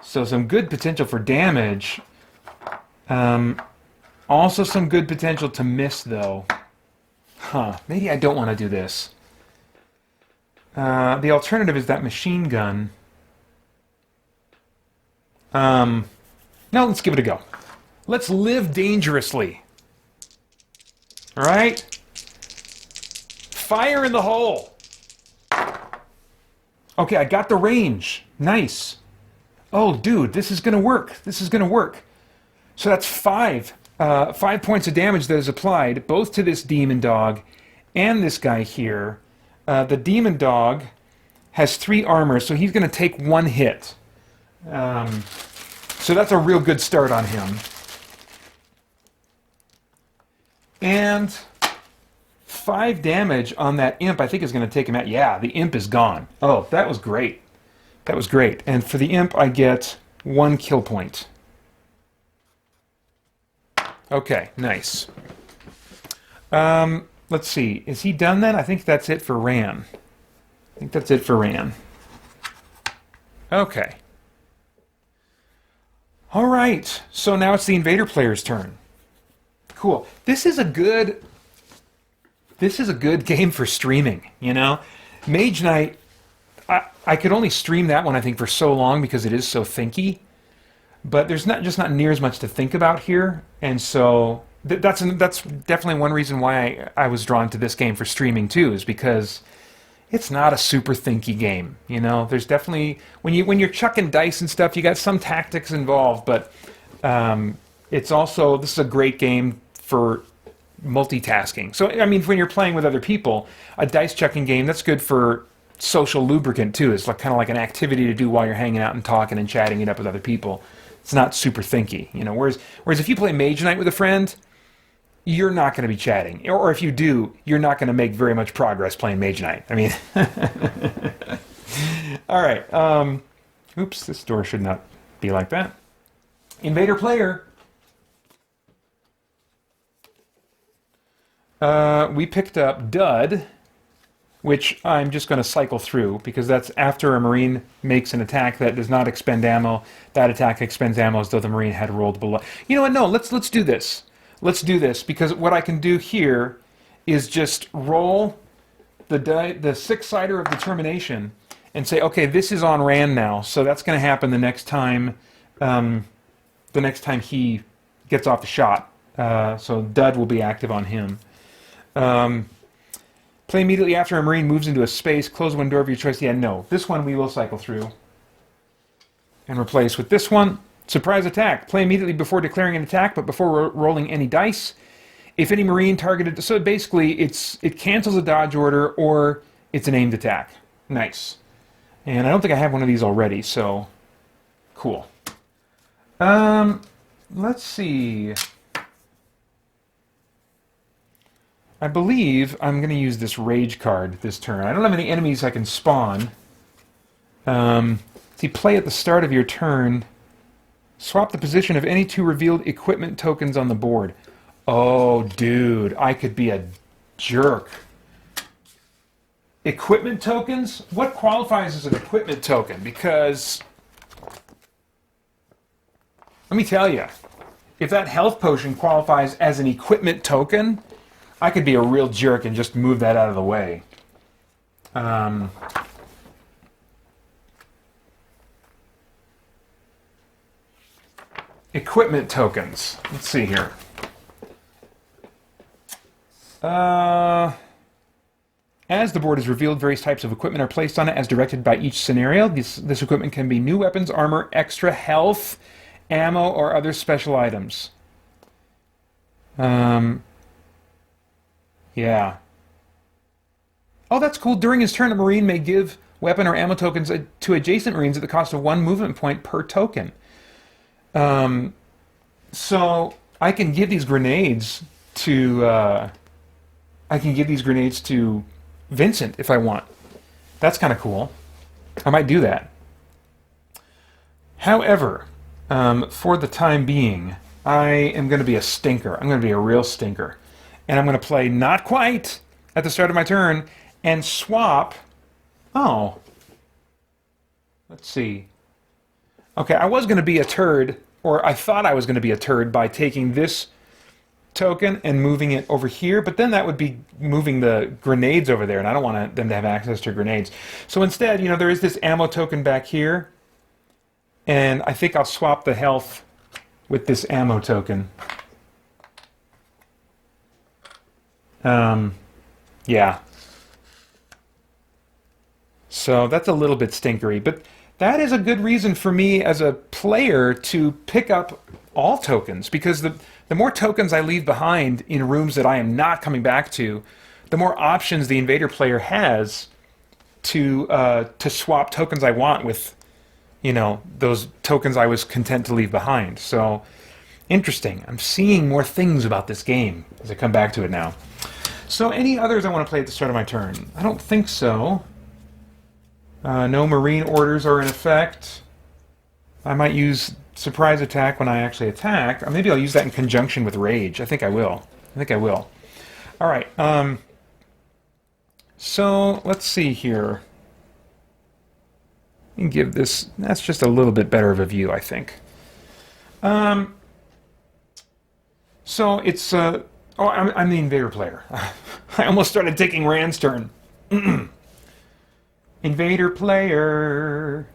So some good potential for damage. Also some good potential to miss, though. Maybe I don't want to do this. The alternative is that machine gun. No, let's give it a go. Let's live dangerously. All right? Fire in the hole. Okay, I got the range. Nice. Oh, dude, this is going to work. This is going to work. So that's 5 points of damage that is applied, both to this demon dog and this guy here. The demon dog has 3 armor, so he's going to take 1 hit. So that's a real good start on him. And 5 damage on that imp, I think, is going to take him out. Yeah, the imp is gone. Oh, that was great. That was great. And for the imp, I get 1 kill point. Okay, nice. Let's see. Is he done then? I think that's it for Ran. I think that's it for Ran. Okay. All right. So now it's the invader player's turn. Cool. This is a good game for streaming, you know? Mage Knight, I could only stream that one, I think, for so long because it is so thinky. But there's not near as much to think about here, and so that's definitely one reason why I was drawn to this game for streaming too, is because it's not a super thinky game. You know, there's definitely when you're chucking dice and stuff, you got some tactics involved, but this is a great game for multitasking. So I mean, when you're playing with other people, a dice chucking game, that's good for social lubricant too. It's like kind of like an activity to do while you're hanging out and talking and chatting it up with other people. It's not super thinky, you know. Whereas if you play Mage Knight with a friend, you're not going to be chatting, or if you do, you're not going to make very much progress playing Mage Knight. I mean, all right. Oops, this door should not be like that. Invader player. We picked up Dud, which I'm just going to cycle through, because that's after a Marine makes an attack that does not expend ammo. That attack expends ammo as though the Marine had rolled below. You know what? No, let's do this. Let's do this, because what I can do here is just roll the 6-sider of determination and say, okay, this is on Rand now, so that's going to happen the next time he gets off the shot. So Dud will be active on him. Play immediately after a Marine moves into a space. Close one door of your choice. Yeah, no. This one we will cycle through and replace with this one. Surprise attack. Play immediately before declaring an attack, but before rolling any dice. If any Marine targeted... So basically, it cancels a dodge order, or it's an aimed attack. Nice. And I don't think I have one of these already, so... Cool. Let's see... I believe I'm going to use this Rage card this turn. I don't have any enemies I can spawn. See, play at the start of your turn. Swap the position of any 2 revealed equipment tokens on the board. Oh, dude, I could be a jerk. Equipment tokens? What qualifies as an equipment token? Because, let me tell you, if that health potion qualifies as an equipment token, I could be a real jerk and just move that out of the way. Equipment tokens. Let's see here. As the board is revealed, various types of equipment are placed on it as directed by each scenario. This equipment can be new weapons, armor, extra health, ammo, or other special items. Yeah. Oh, that's cool. During his turn, a Marine may give weapon or ammo tokens to adjacent Marines at the cost of 1 movement point per token. So I can give these grenades to Vincent if I want. That's kind of cool. I might do that. However, for the time being, I am going to be a stinker. I'm going to be a real stinker. And I'm going to play not quite at the start of my turn and swap... Oh. Let's see. Okay, I was going to be a turd, or I thought I was going to be a turd by taking this token and moving it over here, but then that would be moving the grenades over there, and I don't want them to have access to grenades. So instead, you know, there is this ammo token back here, and I think I'll swap the health with this ammo token. Yeah. So that's a little bit stinkery, but that is a good reason for me as a player to pick up all tokens, because the more tokens I leave behind in rooms that I am not coming back to, the more options the invader player has to swap tokens I want with, those tokens I was content to leave behind. So, interesting. I'm seeing more things about this game as I come back to it now. So, any others I want to play at the start of my turn? I don't think so. No marine orders are in effect. I might use surprise attack when I actually attack. Or maybe I'll use that in conjunction with rage. I think I will. All right. So, let's see here. And give this, that's just a little bit better of a view, I think. So it's, I'm the invader player. I almost started taking Rand's turn. Invader player.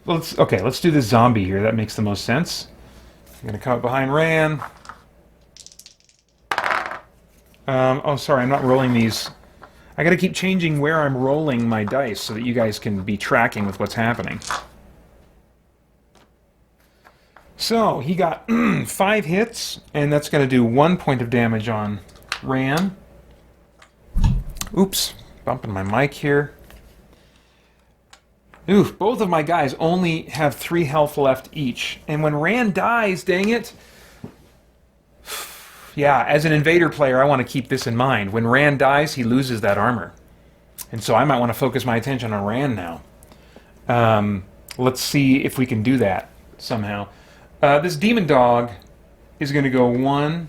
Let's do the zombie here. That makes the most sense. I'm going to come up behind Rand. Oh, sorry, I'm not rolling these. I got to keep changing where I'm rolling my dice so that you guys can be tracking with what's happening. So, he got 5 hits, and that's going to do 1 point of damage on Ran. Oops, bumping my mic here. Oof, both of my guys only have 3 health left each. And when Ran dies, dang it... Yeah, as an invader player, I want to keep this in mind. When Rand dies, he loses that armor. And so I might want to focus my attention on Rand now. Let's see if we can do that somehow. This demon dog is going to go 1,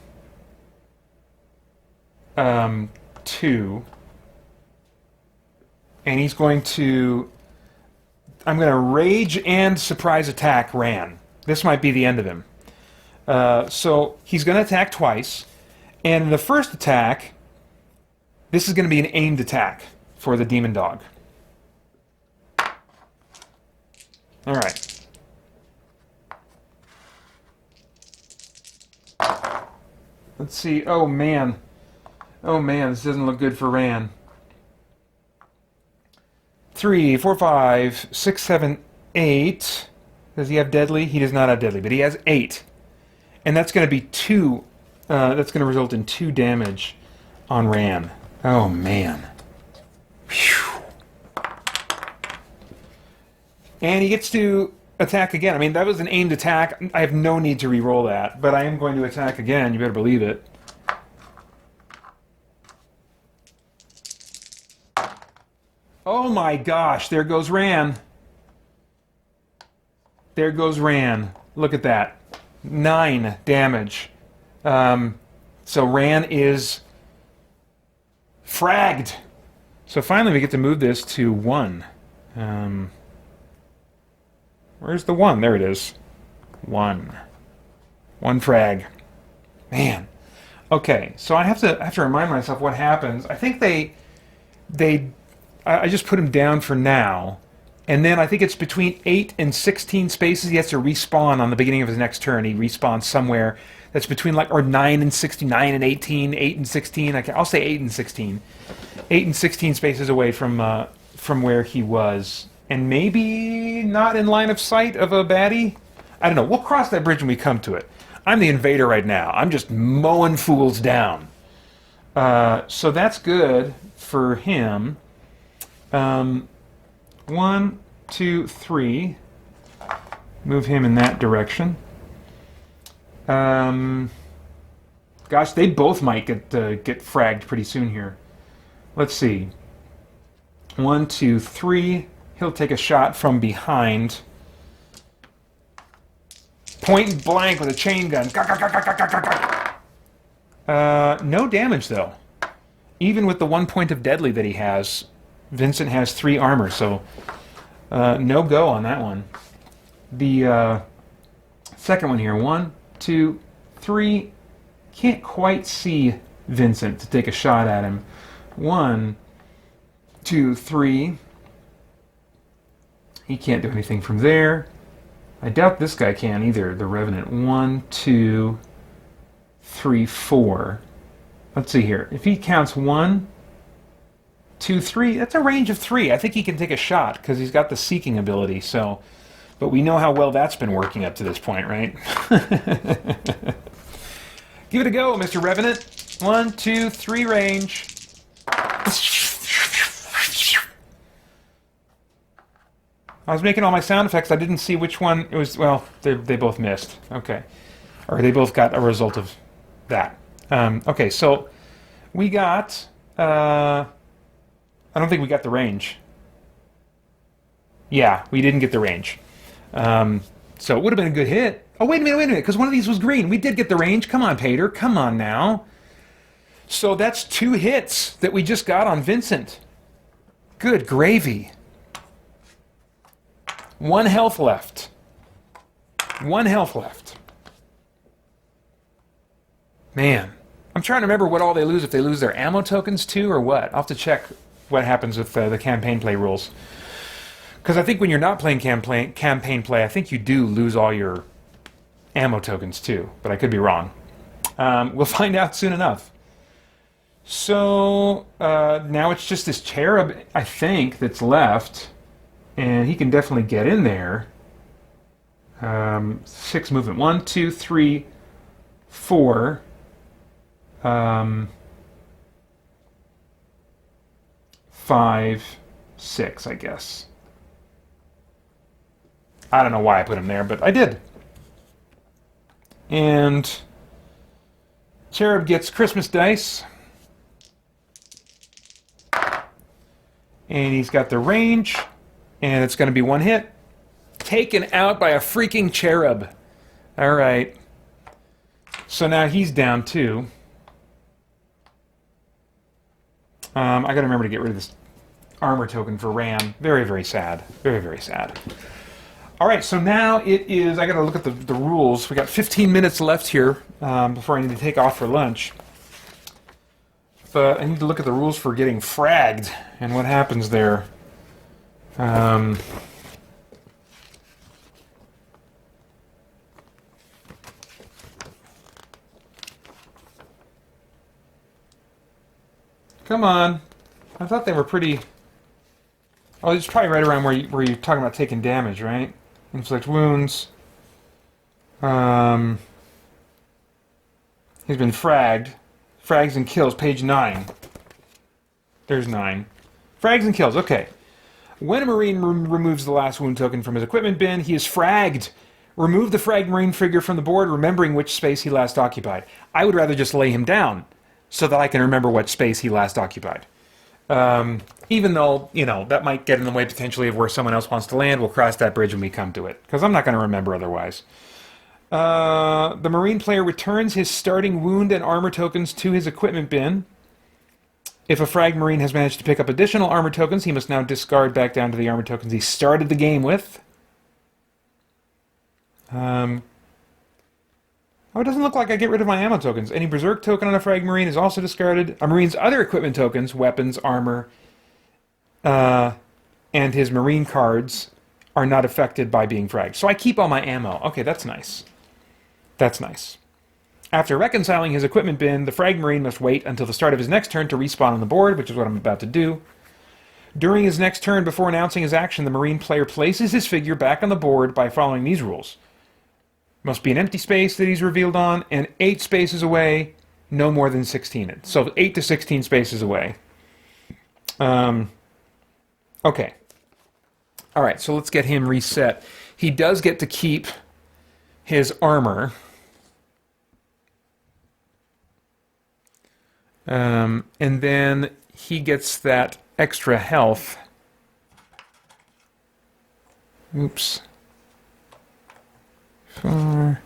2, and he's going to... I'm going to rage and surprise attack Rand. This might be the end of him. So he's going to attack twice, and in the first attack, this is going to be an aimed attack for the demon dog. All right. Let's see. Oh man, this doesn't look good for Ran. 3, 4, 5, 6, 7, 8. Does he have deadly? He does not have deadly, but he has 8. And that's going to be 2, that's going to result in 2 damage on Ran. Oh, man. Whew. And he gets to attack again. I mean, that was an aimed attack. I have no need to re-roll that, but I am going to attack again. You better believe it. Oh my gosh, there goes Ran. There goes Ran. Look at that. 9 damage. So Ran is fragged. So finally we get to move this to 1. Where's the 1? There it is. 1. 1 frag. Man. Okay, so I have to remind myself what happens. I think I just put him down for now. And then I think it's between 8 and 16 spaces. He has to respawn on the beginning of his next turn. He respawns somewhere that's between or 9 and 69 and 18, 8 and 16. I'll say 8 and 16. 8 and 16 spaces away from where he was. And maybe not in line of sight of a baddie? I don't know. We'll cross that bridge when we come to it. I'm the invader right now. I'm just mowing fools down. So that's good for him. 1, 2, 3. Move him in that direction. Gosh, they both might get fragged pretty soon here. Let's see. 1, 2, 3. He'll take a shot from behind. Point blank with a chain gun. No damage, though. Even with the 1 point of deadly that he has, Vincent has 3 armor, so no go on that one. The second one here, 1, 2, 3. Can't quite see Vincent to take a shot at him. 1, 2, 3. He can't do anything from there. I doubt this guy can either, the Revenant. 1, 2, 3, 4. Let's see here. If he counts 1, 2, 3, that's a range of 3. I think he can take a shot because he's got the seeking ability. So, but we know how well that's been working up to this point, right? Give it a go, Mr. Revenant. 1, 2, 3 range. I was making all my sound effects. I didn't see which one it was. Well, they both missed. Okay. Or they both got a result of that. Okay, so we got... I don't think we got the range. Yeah, we didn't get the range. So it would have been a good hit. Oh, wait a minute, because one of these was green. We did get the range. Come on, Pater. Come on now. So that's 2 hits that we just got on Vincent. Good gravy. 1 health left. 1 health left. Man. I'm trying to remember what all they lose, if they lose their ammo tokens too, or what. I'll have to check what happens with the campaign play rules. Because I think when you're not playing campaign play, I think you do lose all your ammo tokens too, but I could be wrong. We'll find out soon enough. So now it's just this cherub, I think, that's left, and he can definitely get in there. 6 movement. 1, 2, 3, 4. 5, 6, I guess. I don't know why I put him there, but I did. And Cherub gets Christmas dice. And he's got the range. And it's going to be 1 hit. Taken out by a freaking Cherub. All right. So now he's down 2. I got to remember to get rid of this armor token for Ram. Very, very sad. Very, very sad. All right, so now it is... I got to look at the rules. We got 15 minutes left here before I need to take off for lunch. But I need to look at the rules for getting fragged and what happens there. Come on. I thought they were pretty... Oh, it's probably right around where you're talking about taking damage, right? Inflict wounds. He's been fragged. Frags and kills, page 9. There's 9. Frags and kills, okay. When a Marine removes the last wound token from his equipment bin, he is fragged. Remove the fragged Marine figure from the board, remembering which space he last occupied. I would rather just lay him down so that I can remember what space he last occupied. Even though, you know, that might get in the way potentially of where someone else wants to land. We'll cross that bridge when we come to it, because I'm not going to remember otherwise. The Marine player returns his starting wound and armor tokens to his equipment bin. If a frag Marine has managed to pick up additional armor tokens, he must now discard back down to the armor tokens he started the game with. Oh, it doesn't look like I get rid of my ammo tokens. Any Berserk token on a frag Marine is also discarded. A Marine's other equipment tokens, weapons, armor, and his Marine cards are not affected by being fragged. So I keep all my ammo. Okay, that's nice. That's nice. After reconciling his equipment bin, the frag Marine must wait until the start of his next turn to respawn on the board, which is what I'm about to do. During his next turn, before announcing his action, the Marine player places his figure back on the board by following these rules. Must be an empty space that he's revealed on, and 8 spaces away, no more than 16. So 8 to 16 spaces away. Okay. All right, so let's get him reset. He does get to keep his armor. And then he gets that extra health. Oops. Pardon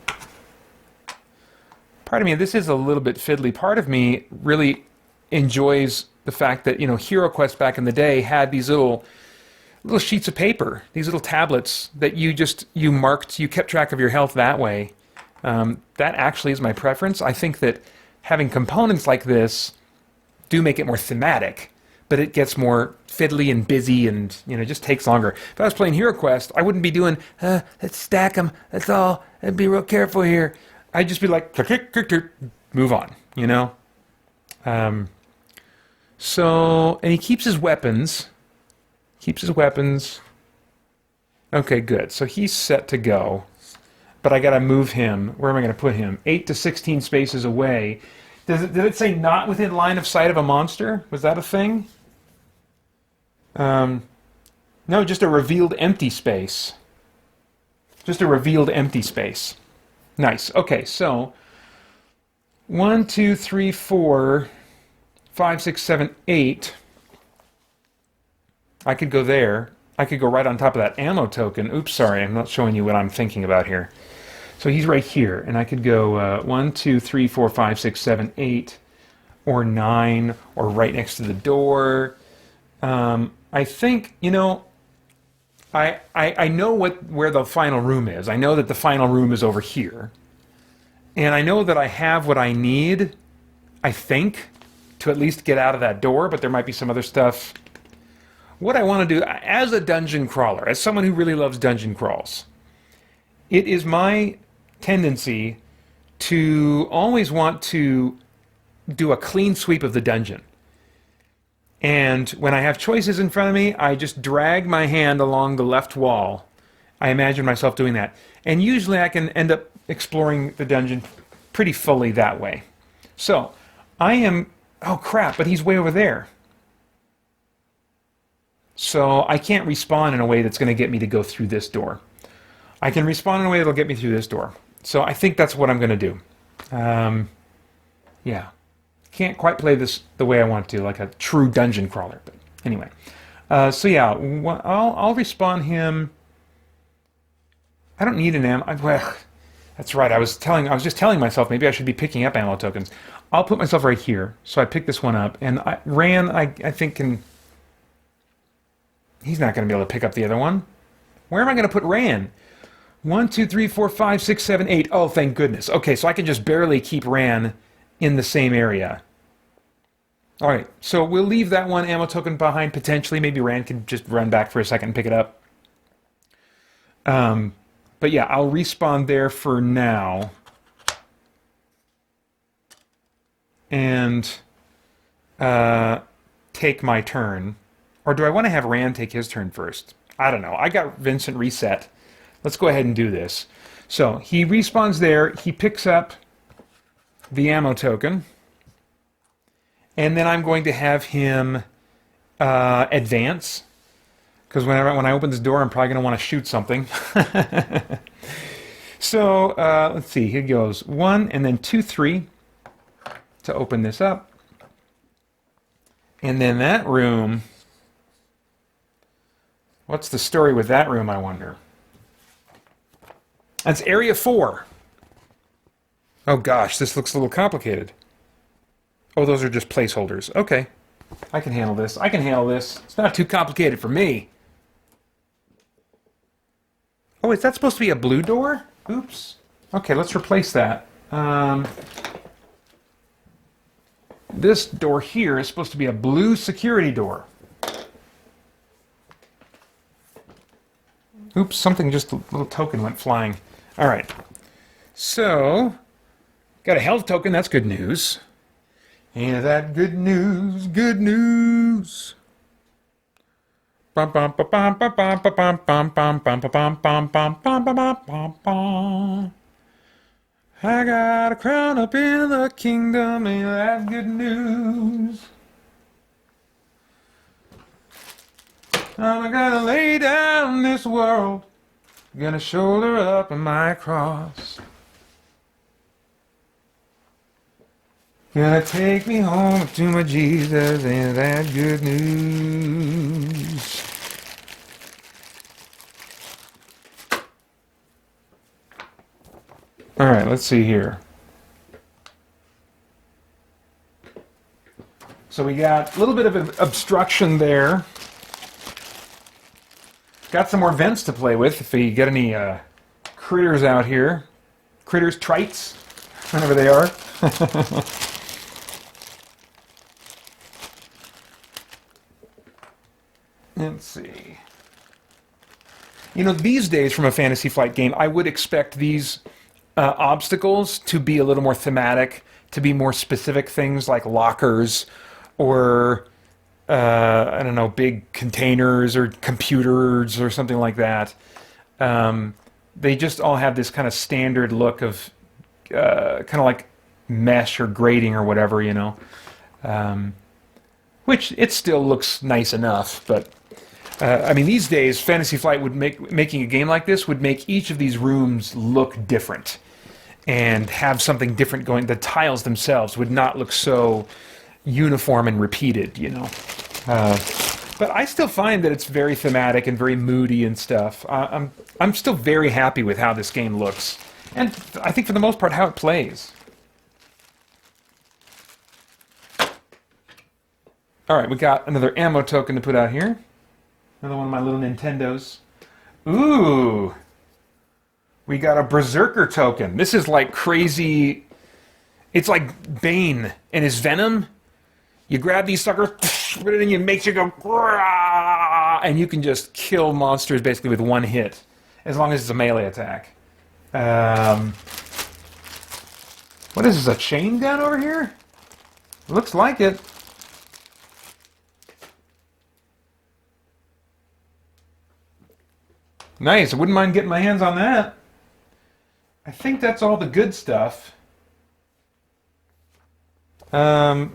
me, this is a little bit fiddly. Part of me really enjoys the fact that, you know, HeroQuest back in the day had these little sheets of paper, these little tablets that you kept track of your health that way. That actually is my preference. I think that having components like this do make it more thematic, but it gets more fiddly and busy and, you know, just takes longer. If I was playing HeroQuest, I wouldn't be doing, let's stack them, that's all, and be real careful here. I'd just be like, click, click, click, move on, you know? So, and he keeps his weapons. Okay, good. So he's set to go. But I gotta move him. Where am I gonna put him? 8 to 16 spaces away. Did it say not within line of sight of a monster? Was that a thing? No, just a revealed empty space. Just a revealed empty space. Nice. Okay, so 1, 2, 3, 4, 5, 6, 7, 8. I could go there. I could go right on top of that ammo token. Oops, sorry, I'm not showing you what I'm thinking about here. So he's right here, and I could go 1, 2, 3, 4, 5, 6, 7, 8, or 9, or right next to the door. I think, you know, I know where the final room is. I know that the final room is over here. And I know that I have what I need, I think, to at least get out of that door, but there might be some other stuff. What I want to do, as a dungeon crawler, as someone who really loves dungeon crawls, it is my tendency to always want to do a clean sweep of the dungeon. And when I have choices in front of me, I just drag my hand along the left wall. I imagine myself doing that. And usually I can end up exploring the dungeon pretty fully that way. So, I am... Oh crap, but he's way over there. So I can't respawn in a way that's going to get me to go through this door. I can respawn in a way that'll get me through this door. So I think that's what I'm going to do. Yeah. Can't quite play this the way I want to, like a true dungeon crawler. But anyway. So yeah, I'll respawn him. I don't need an ammo. Well, that's right. I was just telling myself maybe I should be picking up ammo tokens. I'll put myself right here. So I pick this one up. And Ran, I think, can... He's not going to be able to pick up the other one. Where am I going to put Ran? 1, 2, 3, 4, 5, 6, 7, 8. Oh, thank goodness. Okay, so I can just barely keep Ran in the same area. All right, so we'll leave that one ammo token behind potentially. Maybe Ran can just run back for a second and pick it up. But yeah, I'll respawn there for now. And take my turn. Or do I want to have Rand take his turn first? I don't know. I got Vincent reset. Let's go ahead and do this. So he respawns there. He picks up the ammo token. And then I'm going to have him advance. Because when I open this door, I'm probably going to want to shoot something. So let's see. Here goes 1 and then 2, 3 to open this up. And then that room... What's the story with that room, I wonder? That's Area 4. Oh gosh, this looks a little complicated. Oh, those are just placeholders. Okay. I can handle this. I can handle this. It's not too complicated for me. Oh, is that supposed to be a blue door? Oops. Okay, let's replace that. This door here is supposed to be a blue security door. Oops, something, just a little token went flying. All right. So, got a health token. That's good news. Ain't that good news? Good news. I got a crown up in the kingdom. Ain't that good news? I'm gonna lay down this world, gonna shoulder up my cross. Gonna take me home to my Jesus, and that good news. All right, let's see here. So we got a little bit of an obstruction there. Got some more vents to play with if we get any critters out here. Critters, trites, whenever they are. Let's see. You know, these days from a Fantasy Flight game, I would expect these obstacles to be a little more thematic, to be more specific things like lockers or... I don't know, big containers or computers or something like that. They just all have this kind of standard look of kind of like mesh or grating or whatever, you know. Which it still looks nice enough, but I mean, these days, Fantasy Flight would making a game like this would make each of these rooms look different and have something different going. The tiles themselves would not look so uniform and repeated, you know. But I still find that it's very thematic and very moody and stuff. I'm still very happy with how this game looks, and I think for the most part how it plays. All right, we got another ammo token to put out here. Another one of my little Nintendos. Ooh! We got a Berserker token. This is like crazy... It's like Bane and his Venom. You grab these suckers, put it in you, makes you go... And you can just kill monsters basically with one hit. As long as it's a melee attack. What is this, a chain gun over here? Looks like it. Nice, I wouldn't mind getting my hands on that. I think that's all the good stuff. Oh,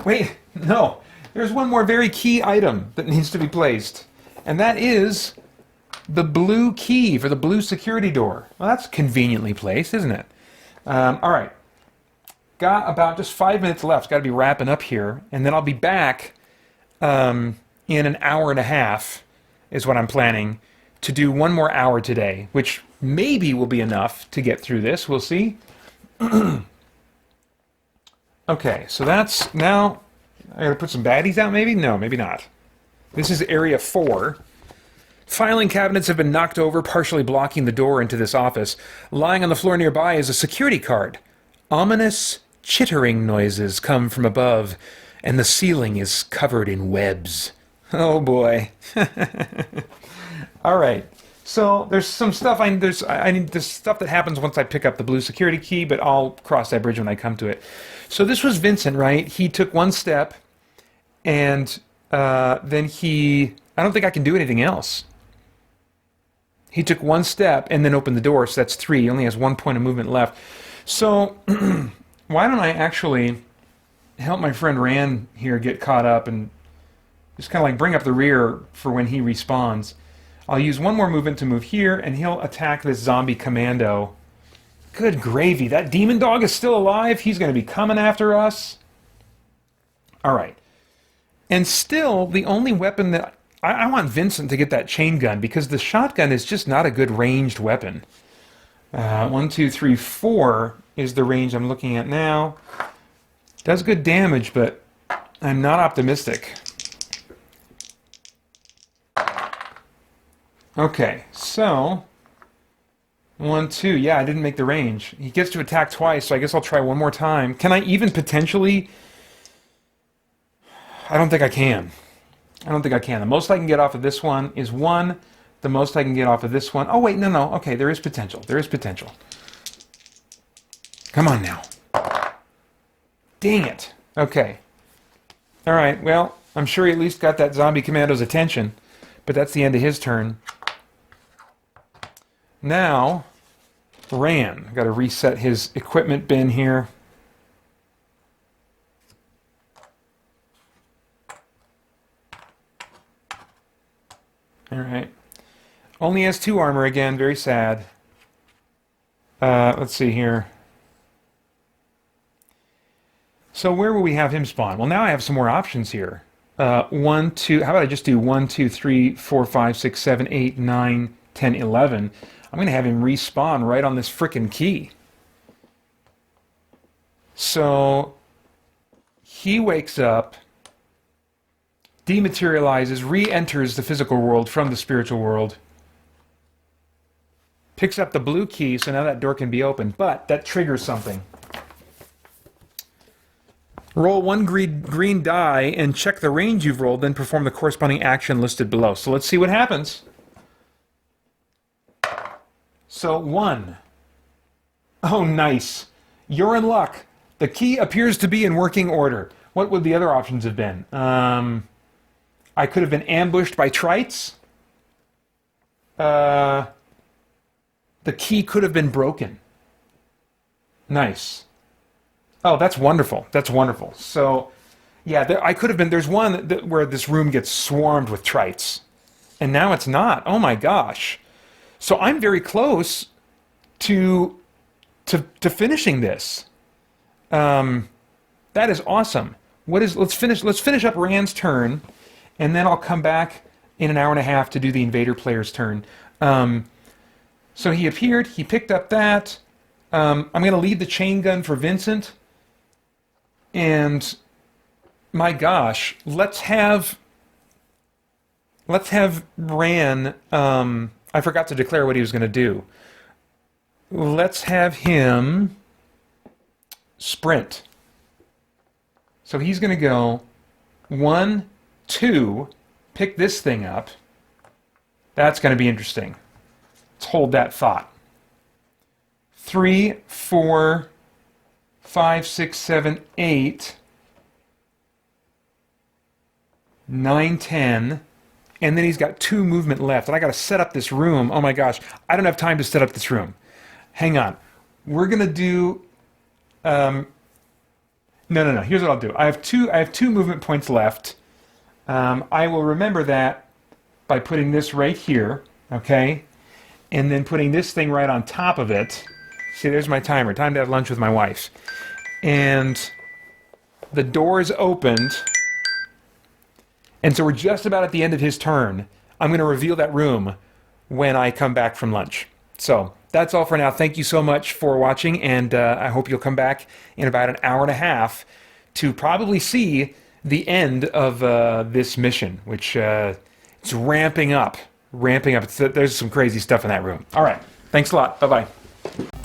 wait, no. There's one more very key item that needs to be placed. And that is the blue key for the blue security door. Well, that's conveniently placed, isn't it? All right. Got about just 5 minutes left. Got to be wrapping up here. And then I'll be back in an hour and a half, is what I'm planning, to do one more hour today, which maybe will be enough to get through this. We'll see. Okay, so that's now... I gotta put some baddies out, maybe? No, maybe not. This is Area 4. Filing cabinets have been knocked over, partially blocking the door into this office. Lying on the floor nearby is a security card. Ominous chittering noises come from above, and the ceiling is covered in webs. Oh boy. All right. So there's some stuff there's stuff that happens once I pick up the blue security key, but I'll cross that bridge when I come to it. So this was Vincent, right? He took one step, and then I don't think I can do anything else. He took one step and then opened the door, so that's 3. He only has 1 point of movement left. So why don't I actually help my friend Rand here get caught up and just kind of like bring up the rear for when he respawns. I'll use one more movement to move here, and he'll attack this zombie commando. Good gravy, that demon dog is still alive? He's going to be coming after us? Alright. And still, the only weapon that... I want Vincent to get that chain gun, because the shotgun is just not a good ranged weapon. 1, 2, 3, 4 is the range I'm looking at now. Does good damage, but I'm not optimistic. Okay, so 1, 2, yeah, I didn't make the range. He gets to attack twice, so I guess I'll try one more time. Can I even potentially... I don't think I can. I don't think I can. The most I can get off of this one is 1. The most I can get off of this one... Oh, wait, no. Okay, there is potential. There is potential. Come on now. Dang it. Okay. All right, well, I'm sure he at least got that zombie commando's attention, but that's the end of his turn. Now, Ran. I've got to reset his equipment bin here. All right. Only has 2 armor again. Very sad. Let's see here. So where will we have him spawn? Well, now I have some more options here. 1, 2... How about I just do 1, 2, 3, 4, 5, 6, 7, 8, 9, 10, 11. I'm going to have him respawn right on this frickin' key. So he wakes up, dematerializes, re-enters the physical world from the spiritual world, picks up the blue key, so now that door can be opened, but that triggers something. Roll 1 green die and check the range you've rolled, then perform the corresponding action listed below. So let's see what happens. So 1. Oh, nice. You're in luck. The key appears to be in working order. What would the other options have been? I could have been ambushed by trites. the key could have been broken. Nice. Oh, that's wonderful. That's wonderful. So, yeah, I could have been... There's one where this room gets swarmed with trites. And now it's not. Oh, my gosh. So I'm very close to finishing this. That is awesome. Let's finish up Rand's turn, and then I'll come back in an hour and a half to do the invader player's turn. So he appeared, he picked up that. I'm going to leave the chain gun for Vincent. And my gosh, let's have Rand, I forgot to declare what he was going to do. Let's have him sprint. So he's going to go 1, 2, pick this thing up. That's going to be interesting. Let's hold that thought. 3, 4, 5, 6, 7, 8, 9, 10, and then he's got 2 movement left. And I got to set up this room. Oh my gosh, I don't have time to set up this room. Hang on. We're going to do... No. Here's what I'll do. I have two movement points left. I will remember that by putting this right here, okay? And then putting this thing right on top of it. See, there's my timer. Time to have lunch with my wife. And the door is opened. And so we're just about at the end of his turn. I'm going to reveal that room when I come back from lunch. So that's all for now. Thank you so much for watching, and I hope you'll come back in about an hour and a half to probably see the end of this mission, which it's ramping up. There's some crazy stuff in that room. All right. Thanks a lot. Bye-bye.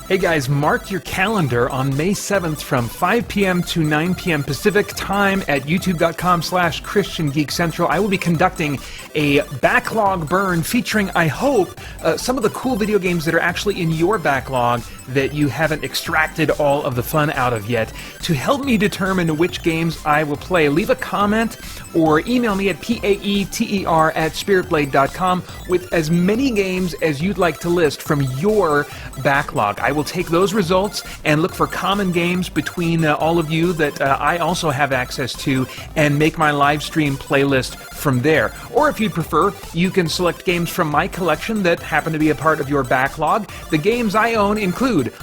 Hey guys, mark your calendar on May 7th from 5 p.m. to 9 p.m. Pacific time at youtube.com/christiangeekcentral. I will be conducting a backlog burn featuring, I hope, some of the cool video games that are actually in your backlog that you haven't extracted all of the fun out of yet. To help me determine which games I will play, leave a comment or email me at paeter@spiritblade.com with as many games as you'd like to list from your backlog. I will take those results and look for common games between all of you that I also have access to and make my live stream playlist from there. Or if you'd prefer, you can select games from my collection that happen to be a part of your backlog. The games I own include...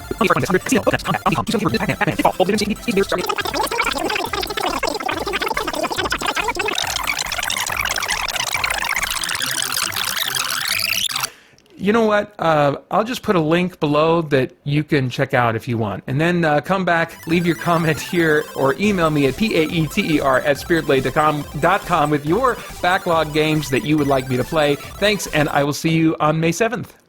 You know what? I'll just put a link below that you can check out if you want. And then come back, leave your comment here, or email me at paeter@spiritblade.com with your backlog games that you would like me to play. Thanks, and I will see you on May 7th.